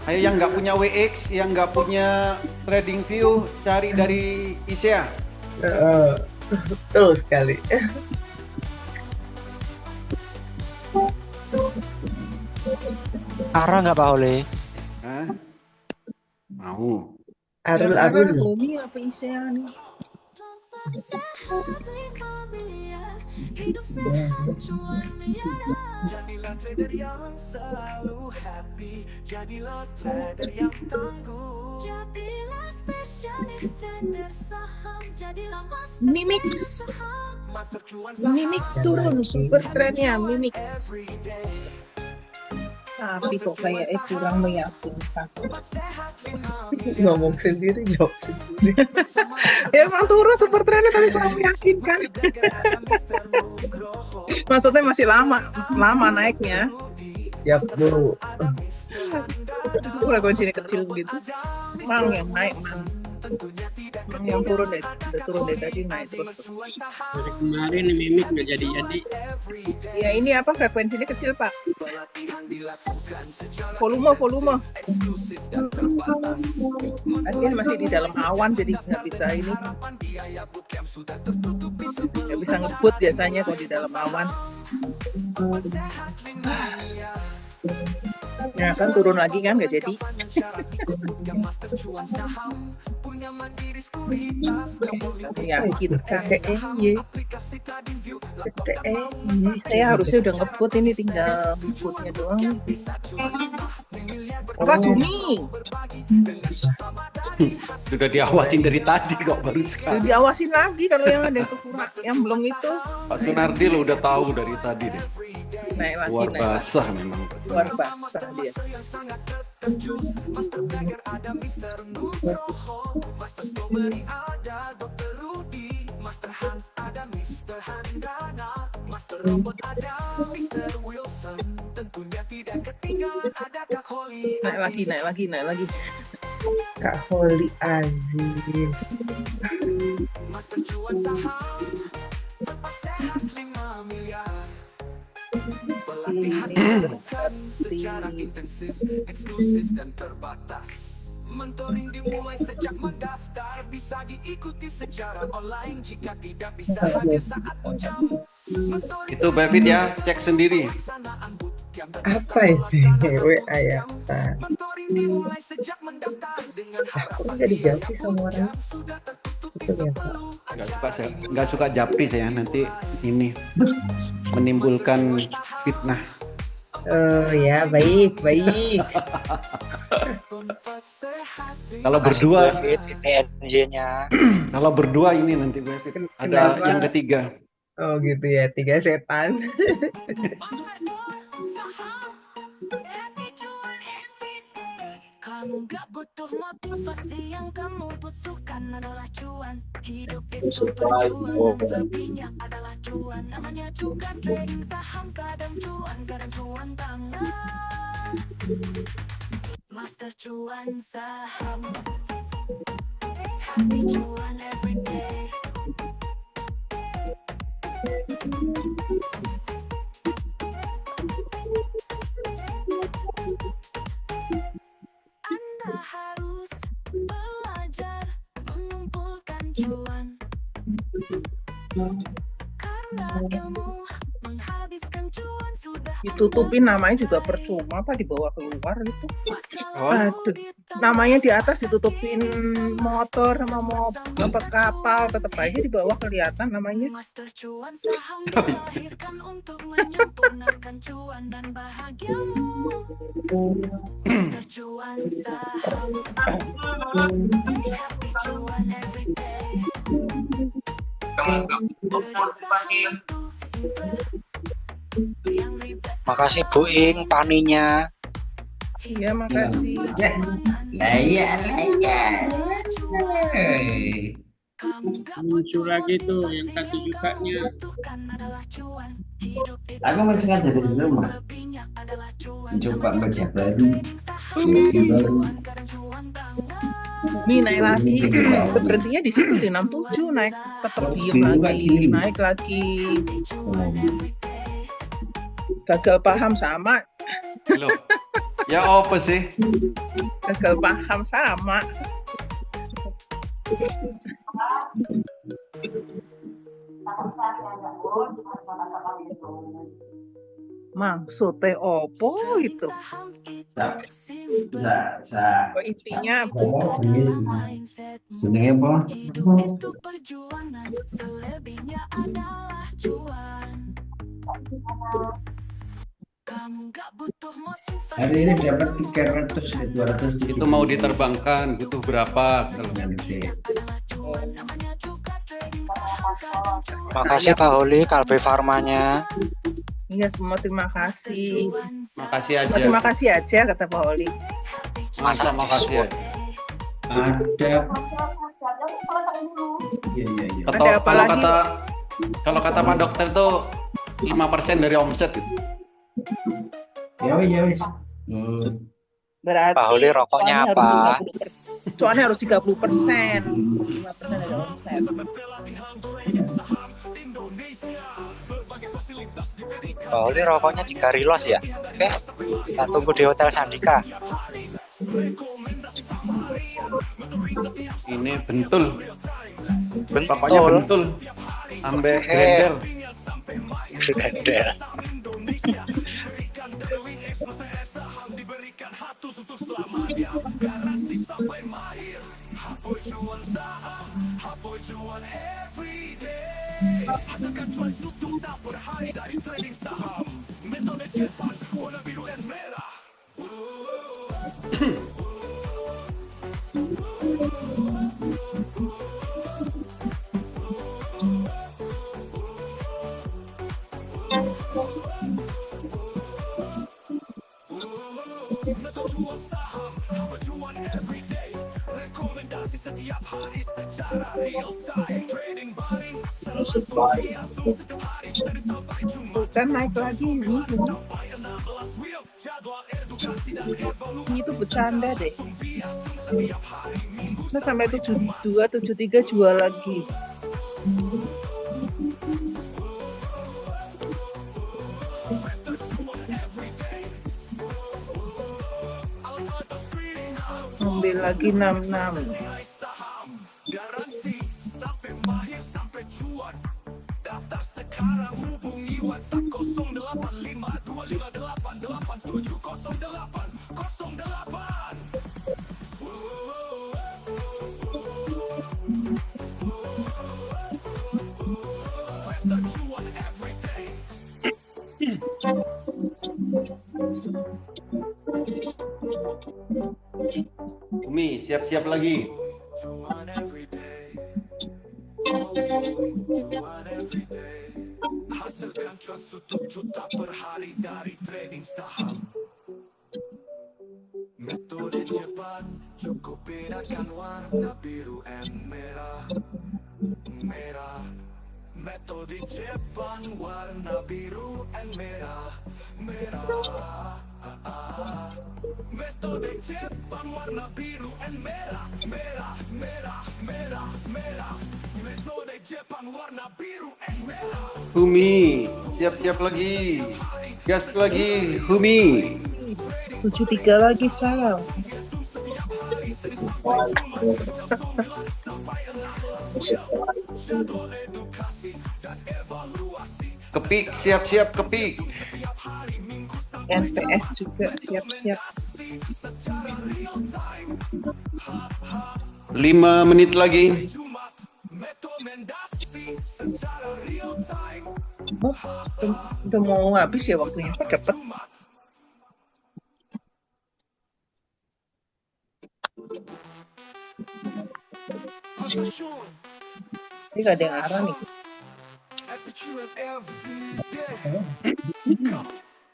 Ayo yang nggak punya WX, yang nggak punya trading view, cari dari ISEA. betul sekali. Arah nggak Pak Oli? Hah? Mau. Arul Hobi apa ISEA nih? Hidup sehat cuan miliaran. Jadilah trader yang selalu happy, jadilah trader yang tangguh. Jadilah spesialis trader saham, jadilah master Mimix. trader saham. Master cuan saham Mimik turun super trennya Mimik. everyday. Tapi kok kayak kurang meyakinkan. ngomong sendiri jawab sendiri. Ya emang turun super trennya tapi kurang meyakinkan. Maksudnya masih lama naiknya. Ya Bu. Frekuensinya kecil begitu. Mang yang naik mang. Mang yang turun deh, udah turun dari tadi naik terus. Dari kemarin Mimik nggak jadi-jadi. Ya ini apa frekuensinya kecil Pak. Volume. Akhirnya masih di dalam awan jadi nggak bisa ini. Nggak bisa ngebut biasanya kalau di dalam awan. Nah kan turun lagi kan nggak jadi. Yakin KTE saya harusnya udah ngebut ini tinggal ngebutnya doang. Apa Jumi? Sudah diawasin dari tadi kok baru Jadi sekarang. diawasin lagi kalau yang ada yang kekurang, yang belum itu Pak Sunardi lo udah tahu dari tadi deh. naik lagi, Luar naik lagi. basah memang. Pak Luar Sunardi. basah dia. Master Blagger ada Mr. Nugroho, Master Strawberry ada Dr. Rudy, Master Hans ada Mr. Handana, Master Robot ada Mr. Wilson. Tentunya tidak ketinggalan ada Kak Holly. Naik lagi, naik lagi, naik lagi. Kak Holly Azim. Master Cuan Saham, tempat sehat 5 miliar. Pelatihan dilakukan secara intensif, eksklusif dan terbatas. Mentoring dimulai sejak mendaftar, bisa diikuti secara online jika tidak bisa hadir saat jam. Itu Bevit ya, cek sendiri. Apa ini? WA ya, Pak. Mentoring dimulai sejak mendaftar dengan Kok nggak dijawab sih sama orang? Itu ya, Pak. Nggak suka japri saya, nanti ini menimbulkan fitnah. Oh ya, baik, baik. Kalau berdua, TNJ-nya. kalau berdua ini nanti Bevit ada Kenapa? yang ketiga. Oh gitu ya, 3 setan. Kamu gak butuh motivasi, yang kamu butuhkan adalah cuan. Hidup itu perjuangan, selebihnya adalah cuan. Namanya juga trading saham, kadang cuan banget. Master cuan saham, happy cuan everyday. Anda harus belajar mengumpulkan cuan, karena ilmu menghabiskan cuan sudah Ditutupin namanya juga percuma, apa dibawa keluar itu. Oh. Aduh, namanya di atas ditutupin motor sama apa kapal, tetap aja di bawah kelihatan namanya. Master cuan saham dilahirkan untuk menyempurnakan cuan dan bahagiamu. Master cuan saham, happy cuan everyday. Makasih Bu Ing paninya. Iya, makasih. Muncul lagi tuh yang 1 jutanya. Aku masih nggak dari rumah. Coba baca baru. Baru. Ini naik lagi, berhentinya di situ di 67, naik tetap diem lagi, naik lagi. Gagal paham sama, Loh. Ya apa sih? gagal paham sama. Maksudnya opo itu? Oh, intinya Senengnya apa? Itu perjuangan, selebihnya adalah cuan. Kamu gak butuh motivasi. Hari ini dapat 300 200 Itu mau diterbangkan, butuh berapa? Kalau Makasih Pak Holi Kalbe Farmanya. iya semua terima kasih. makasih aja. Terima kasih aja kata Pak Oli. Masa makasih aja. ada. Iya iya iya. Atau Ada apa kalau lagi? kata Pak Dokter tuh 5% dari omset gitu. Ya wis ya wis. Berarti Pak Holi rokoknya cuannya apa? Cuannya harus 30%. 5% dari omset. Pak Holi rokoknya Cigarilos ya? Oke, kita tunggu di Hotel Sandika. Ini bentul. Bentul. Pokoknya bentul. Sampai grendel. Grendel. Bukan naik lagi ini. Ini tuh bercanda deh. Nah, sampai 72, 73 jual lagi. Ambil lagi 66. Daftar sekarang, hubungi WhatsApp 0852588708. Western cuan every day. Umi, siap-siap lagi. Cuan every day. Cuan every day. Hasilkan cuan 1 juta per hari dari trading saham. Metode cepat, cukup bedakan warna biru and merah. Merah. Metode Jepang warna biru and merah. Merah. Metode Jepang warna biru and merah. Merah, merah, merah, merah. Metode Jepang warna biru and merah. Umi, siap-siap lagi. Gas lagi, Umi. 73 lagi sayang. Kepik, siap-siap kepik. NPS juga siap-siap. 5 menit lagi. Oh, udah mau habis ya waktunya. Cepet. Ini gak ada yang arah nih.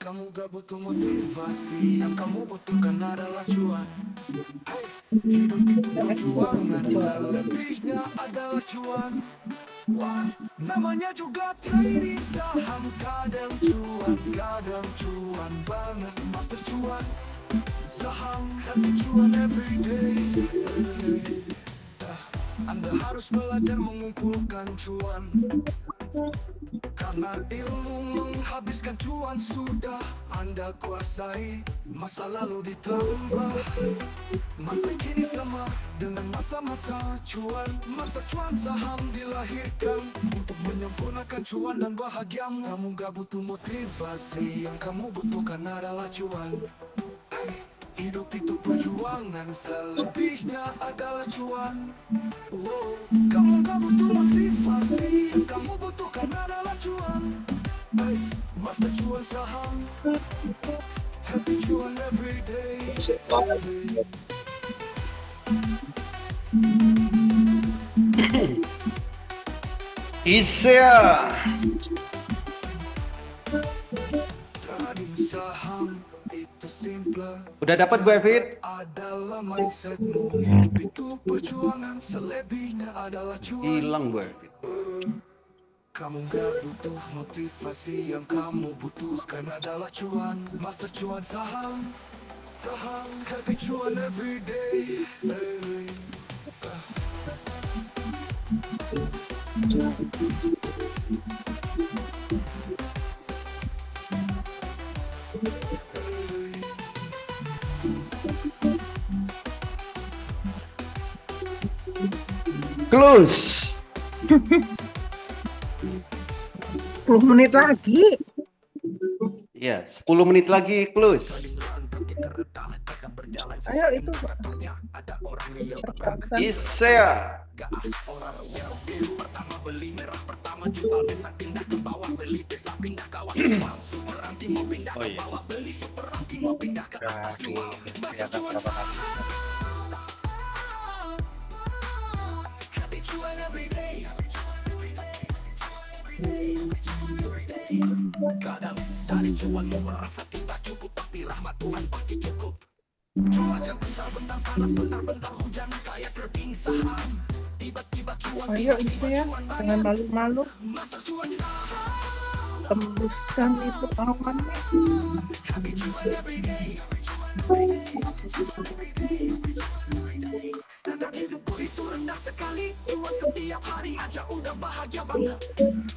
Kamu gak butuh motivasi, yang kamu butuhkan adalah cuan. Hidup itu perjuangan, selebihnya adalah cuan. Wah, namanya juga trading saham, kadang cuan banget, master cuan. Saham, happy cuan everyday. Anda harus belajar mengumpulkan cuan, karena ilmu menghabiskan cuan sudah Anda kuasai. Masa lalu ditambah, masa kini sama dengan masa-masa cuan. Master cuan saham dilahirkan untuk menyempurnakan cuan dan bahagiamu. Kamu gak butuh motivasi, yang kamu butuhkan adalah cuan. Hidup itu perjuangan, selebihnya adalah cuan. Oh, kamu gak butuh motivasi, yang kamu butuhkan adalah cuan. Hey, master cuan saham, happy cuan everyday. Isya. Trading saham itu simple. Udah dapat Bu Evit? Adalah mindsetmu, hidup itu perjuangan, selebihnya adalah cuan. Hilang Bu Evit. Kamu gak butuh motivasi, yang kamu butuhkan adalah cuan. Master cuan saham, happy cuan everyday. Close. 10 menit lagi. Ya, 10 menit lagi close. Ayo itu. Isya. Oh iya. Kadang dari cuan mau merasa tidak cukup, tapi rahmat Tuhan pasti cukup. Cuaca bentar-bentar panas, bentar-bentar hujan, kayak trading saham. Ayo itu ya, jangan malu-malu. Tembuskan itu awannya. Standar hidupku itu rendah sekali, cuan setiap hari aja udah bahagia banget.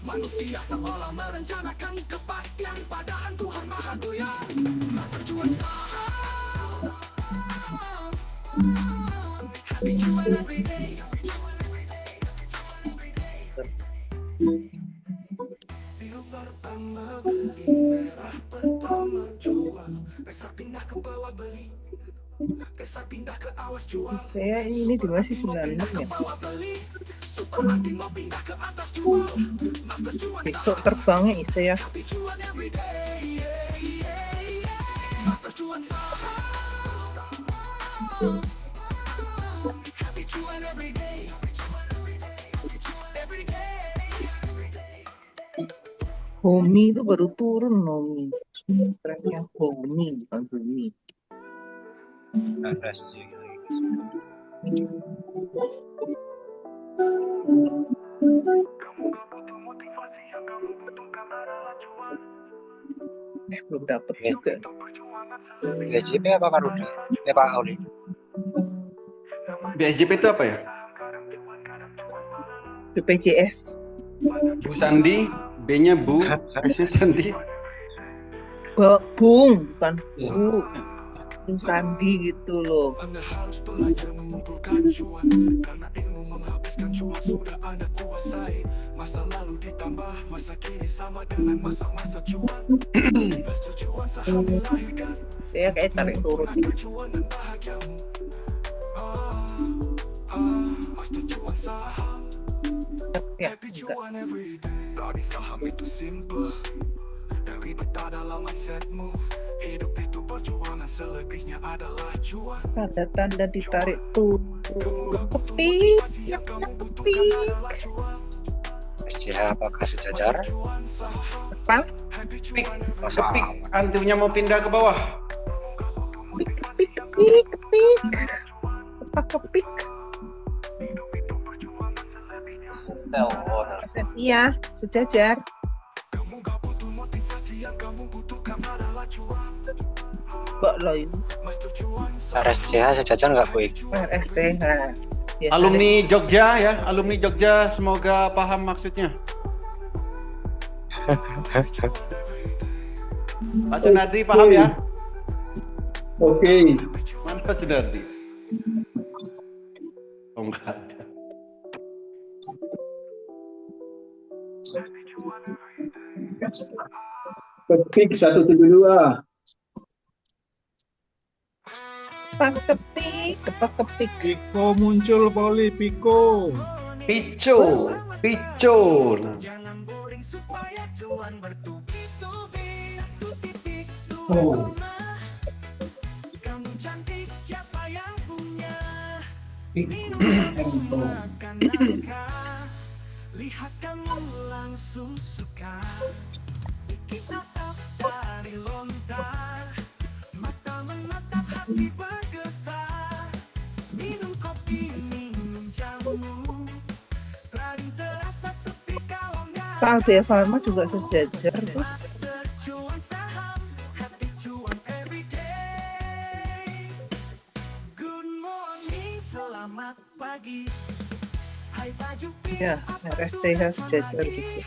Manusia seolah merencanakan kepastian, padahal Tuhan Maha Doyan. Master cuan saham, happy cuan every day. Deal pertama beli, merah pertama jual, besar pindah ke bawah beli. Kesal pindah ke awas jual. Saya ini di masih 96 ya. Besok terbangnya Isa ya. Homi itu baru turun Nomi. Trennya Homi bukan Bumi. Belum dapat juga. BSJP apa Pak Rudi? Pak Oli. BSJP itu apa ya? BPJS. Bu Sandi, B-nya Bu, S-nya Sandi. Bung, bukan Bu. Bung Sandi gitu loh. Anda harus belajar mengumpulkan cuan, karena ilmu menghabiskan cuan sudah Anda kuasai. Masa lalu ditambah masa kini sama dengan masa-masa cuan. Master cuan saham dilahirkan. Saya kayak tarik turun. Cuan dan bahagiamu. Master cuan saham. Ya, Happy cuan every day. Tadi saham itu simple. Yang ribet adalah mindsetmu. Hidup itu perjuangan, selebihnya adalah cuan. Tanda-tanda ditarik turun. Kepik. SCH apakah sejajar? Apa? Kepik, kepik. Antunya mau pindah ke bawah. Kepik. Kepik. Sell order. Iya, sejajar. Kok lo ini? RSCH sejajar nggak Bu? RSCH. Alumni Jogja ya, alumni Jogja semoga paham maksudnya. Pak Sunardi paham ya? Oke. Mana Pak Sunardi? Oh enggak ada. Kepik 172. Kepik. Piko muncul Poli, Piko. Pico. Jangan boring supaya cuan bertubi-tubi. Satu titik Oh. kamu cantik, siapa yang punya? Piko. Makan nangka, lihat kamu langsung suka. Bikin atap dari lontar, mata menatap hati bergetar. Minum kopi, minum jamu, rading terasa sepi kalau nggak. Pak Aldia Farma juga sejajar terus. Cuan saham, happy cuan every day. Good morning, selamat pagi. Hai baju Ya, RSCH sejajar juga.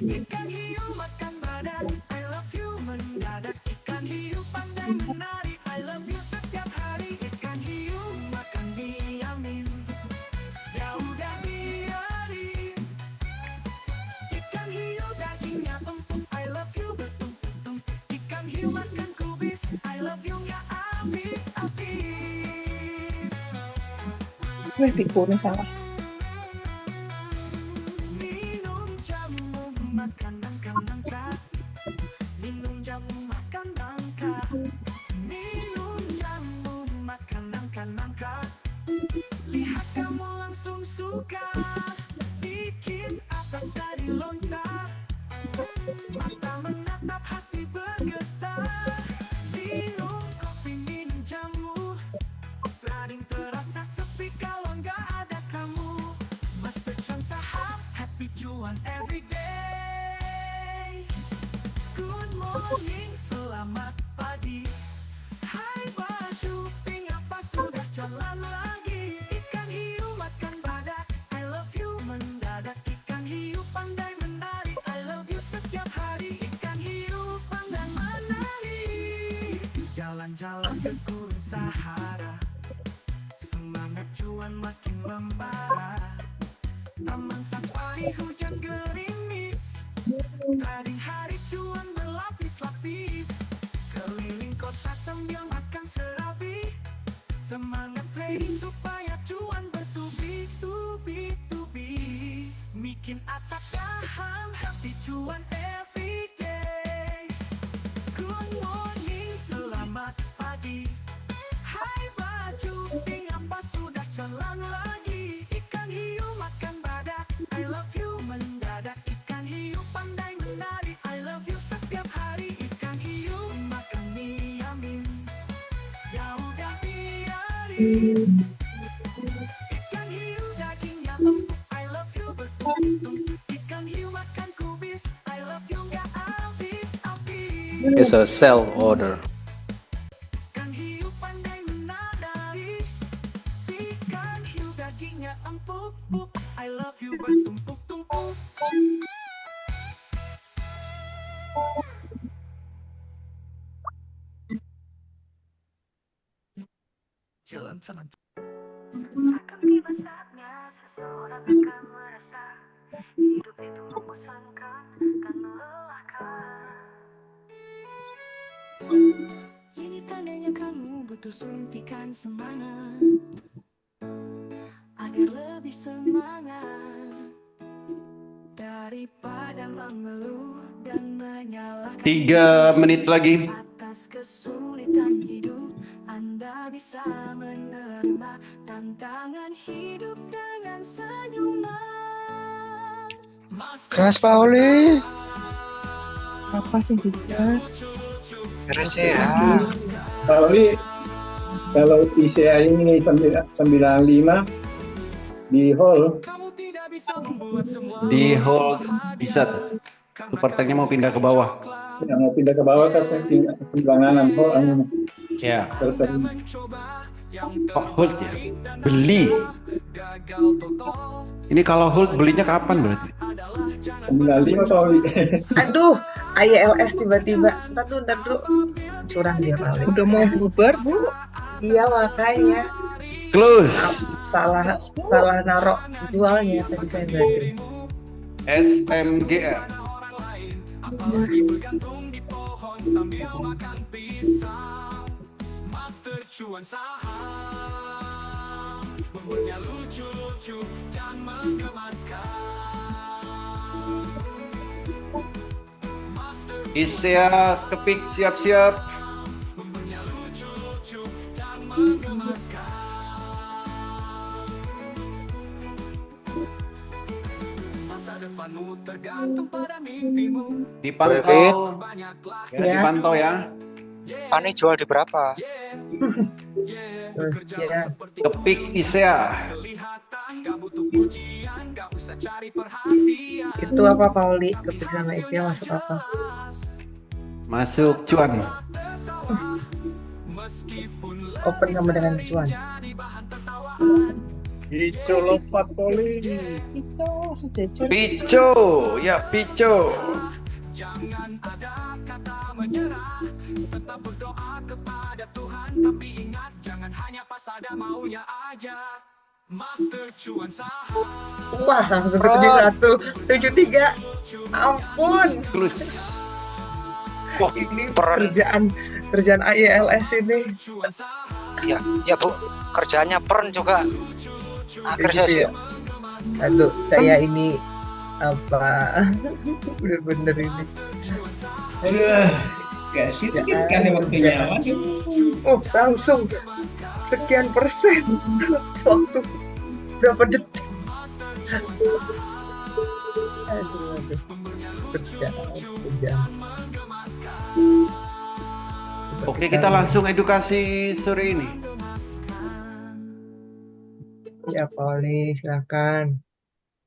ikan hiu makan badan. I love you mendadak. Ikan hiu pandai menari. I love you setiap hari. Ikan hiu makan diamin. Ya udah biarin. Ikan hiu dagingnya empuk. I love you betul-betul. Ikan hiu makan kubis. I love you nggak habis-habis. Tipunya salah. Minum jamu makan nangka. Minum jamu makan nangka. Minum jamu makan nangka. Lihat kamu langsung suka. Bikin atap dari lontar. Mata menatap hati bergetar. Minum kopi, minum jamu. Rading terasa sepi kalau nggak ada kamu. cuan everyday. Good morning, selamat pagi. Hai baju pink, apa sudah jalan lagi? Ikan hiu makan badak, I love you mendadak. Ikan hiu pandai menari, I love you setiap hari. Ikan hiu pandai menari. Jalan-jalan ke gurun Sahara, semangat cuan makin membara. Taman safari hujan gerimis, trading hari cuan berlapis-lapis. Keliling kota sambil makan serabi, semangat trading supaya cuan bertubi-tubi-tubi. Bikin atap saham, happy cuan everyday. Good morning, selamat pagi. Hai baju pink, apa sudah jalan lagi? Ikan hiu makan badak, I love you mendadak. Ikan hiu pandai menari, I love you setiap hari. Ikan hiu makan mie yamin, ya udah biarin. Ikan hiu dagingnya empuk, I love you bertubi-tubi. Ikan hiu makan kubis, I love you nggak habis-habis. It's a sell order. Ikan hiu pandai menari, ikan hiu dagingnya empuk, I love you bertumpuk-tumpuk. Jalan-jalan. Akan tiba saatnya seseorang akan merasa hidup itu membosankan dan melelahkan. Ini tandanya kamu butuh suntikan semangat agar lebih semangat daripada mengeluh dan menyalahkan 3 menit lagi. atas kesulitan hidup. Anda bisa menerima tantangan hidup dengan senyuman. Gas Pauli. Apa sih digas? Terus ya. Pak Oli, kalau ICA ini 95 di hall, Di hold bisa tuh. Sepertinya mau pindah ke bawah. yang mau pindah ke bawah kan sembilanan hall anu. Ya. Terus Oh, hold ya. Beli. Ini kalau hold belinya kapan berarti? 95 Pak Oli. Aduh, ILS tiba-tiba. Ntar dulu. Curang dia Pak. Udah mau bubar, Bu. Iya makanya. Close. Salah naruh jualnya tadi saya berarti. SMGR. Bergantung di pohon sambil makan pisang. Master cuan saham, membuatnya lucu-lucu dan menggemaskan. ICA kepik siap-siap. Membuatnya lucu-lucu dan menggemaskan. Masa depanmu tergantung pada mimpimu. Dipantau. Ya, dipantau ya. Pani jual di berapa? Kepik ICA. Itu apa Pauli? Kepik sama Isya masuk apa? Masuk cuan. Open sama dengan cuan. Pico lompat Poli. Itu sejajar. Pico, ya Pico. Jangan ada kata menyerah, tetap berdoa kepada Tuhan. Tapi ingat, jangan hanya pas ada maunya aja. Master cuan saham. Wah, langsung ke 7173. Ampun. Plus. Wah, Ini per kerjaan ILS ini. ya Bu, kerjanya pern juga. Akhir Gitu sesi. ya. Aduh, saya ini apa? Bener-bener ini. Gak sedikit kan waktunya. Oh, langsung sekian persen waktu berapa detik. Aduh. Kerjaan. Oke, kita langsung edukasi sore ini. Ya, Pauli, silakan.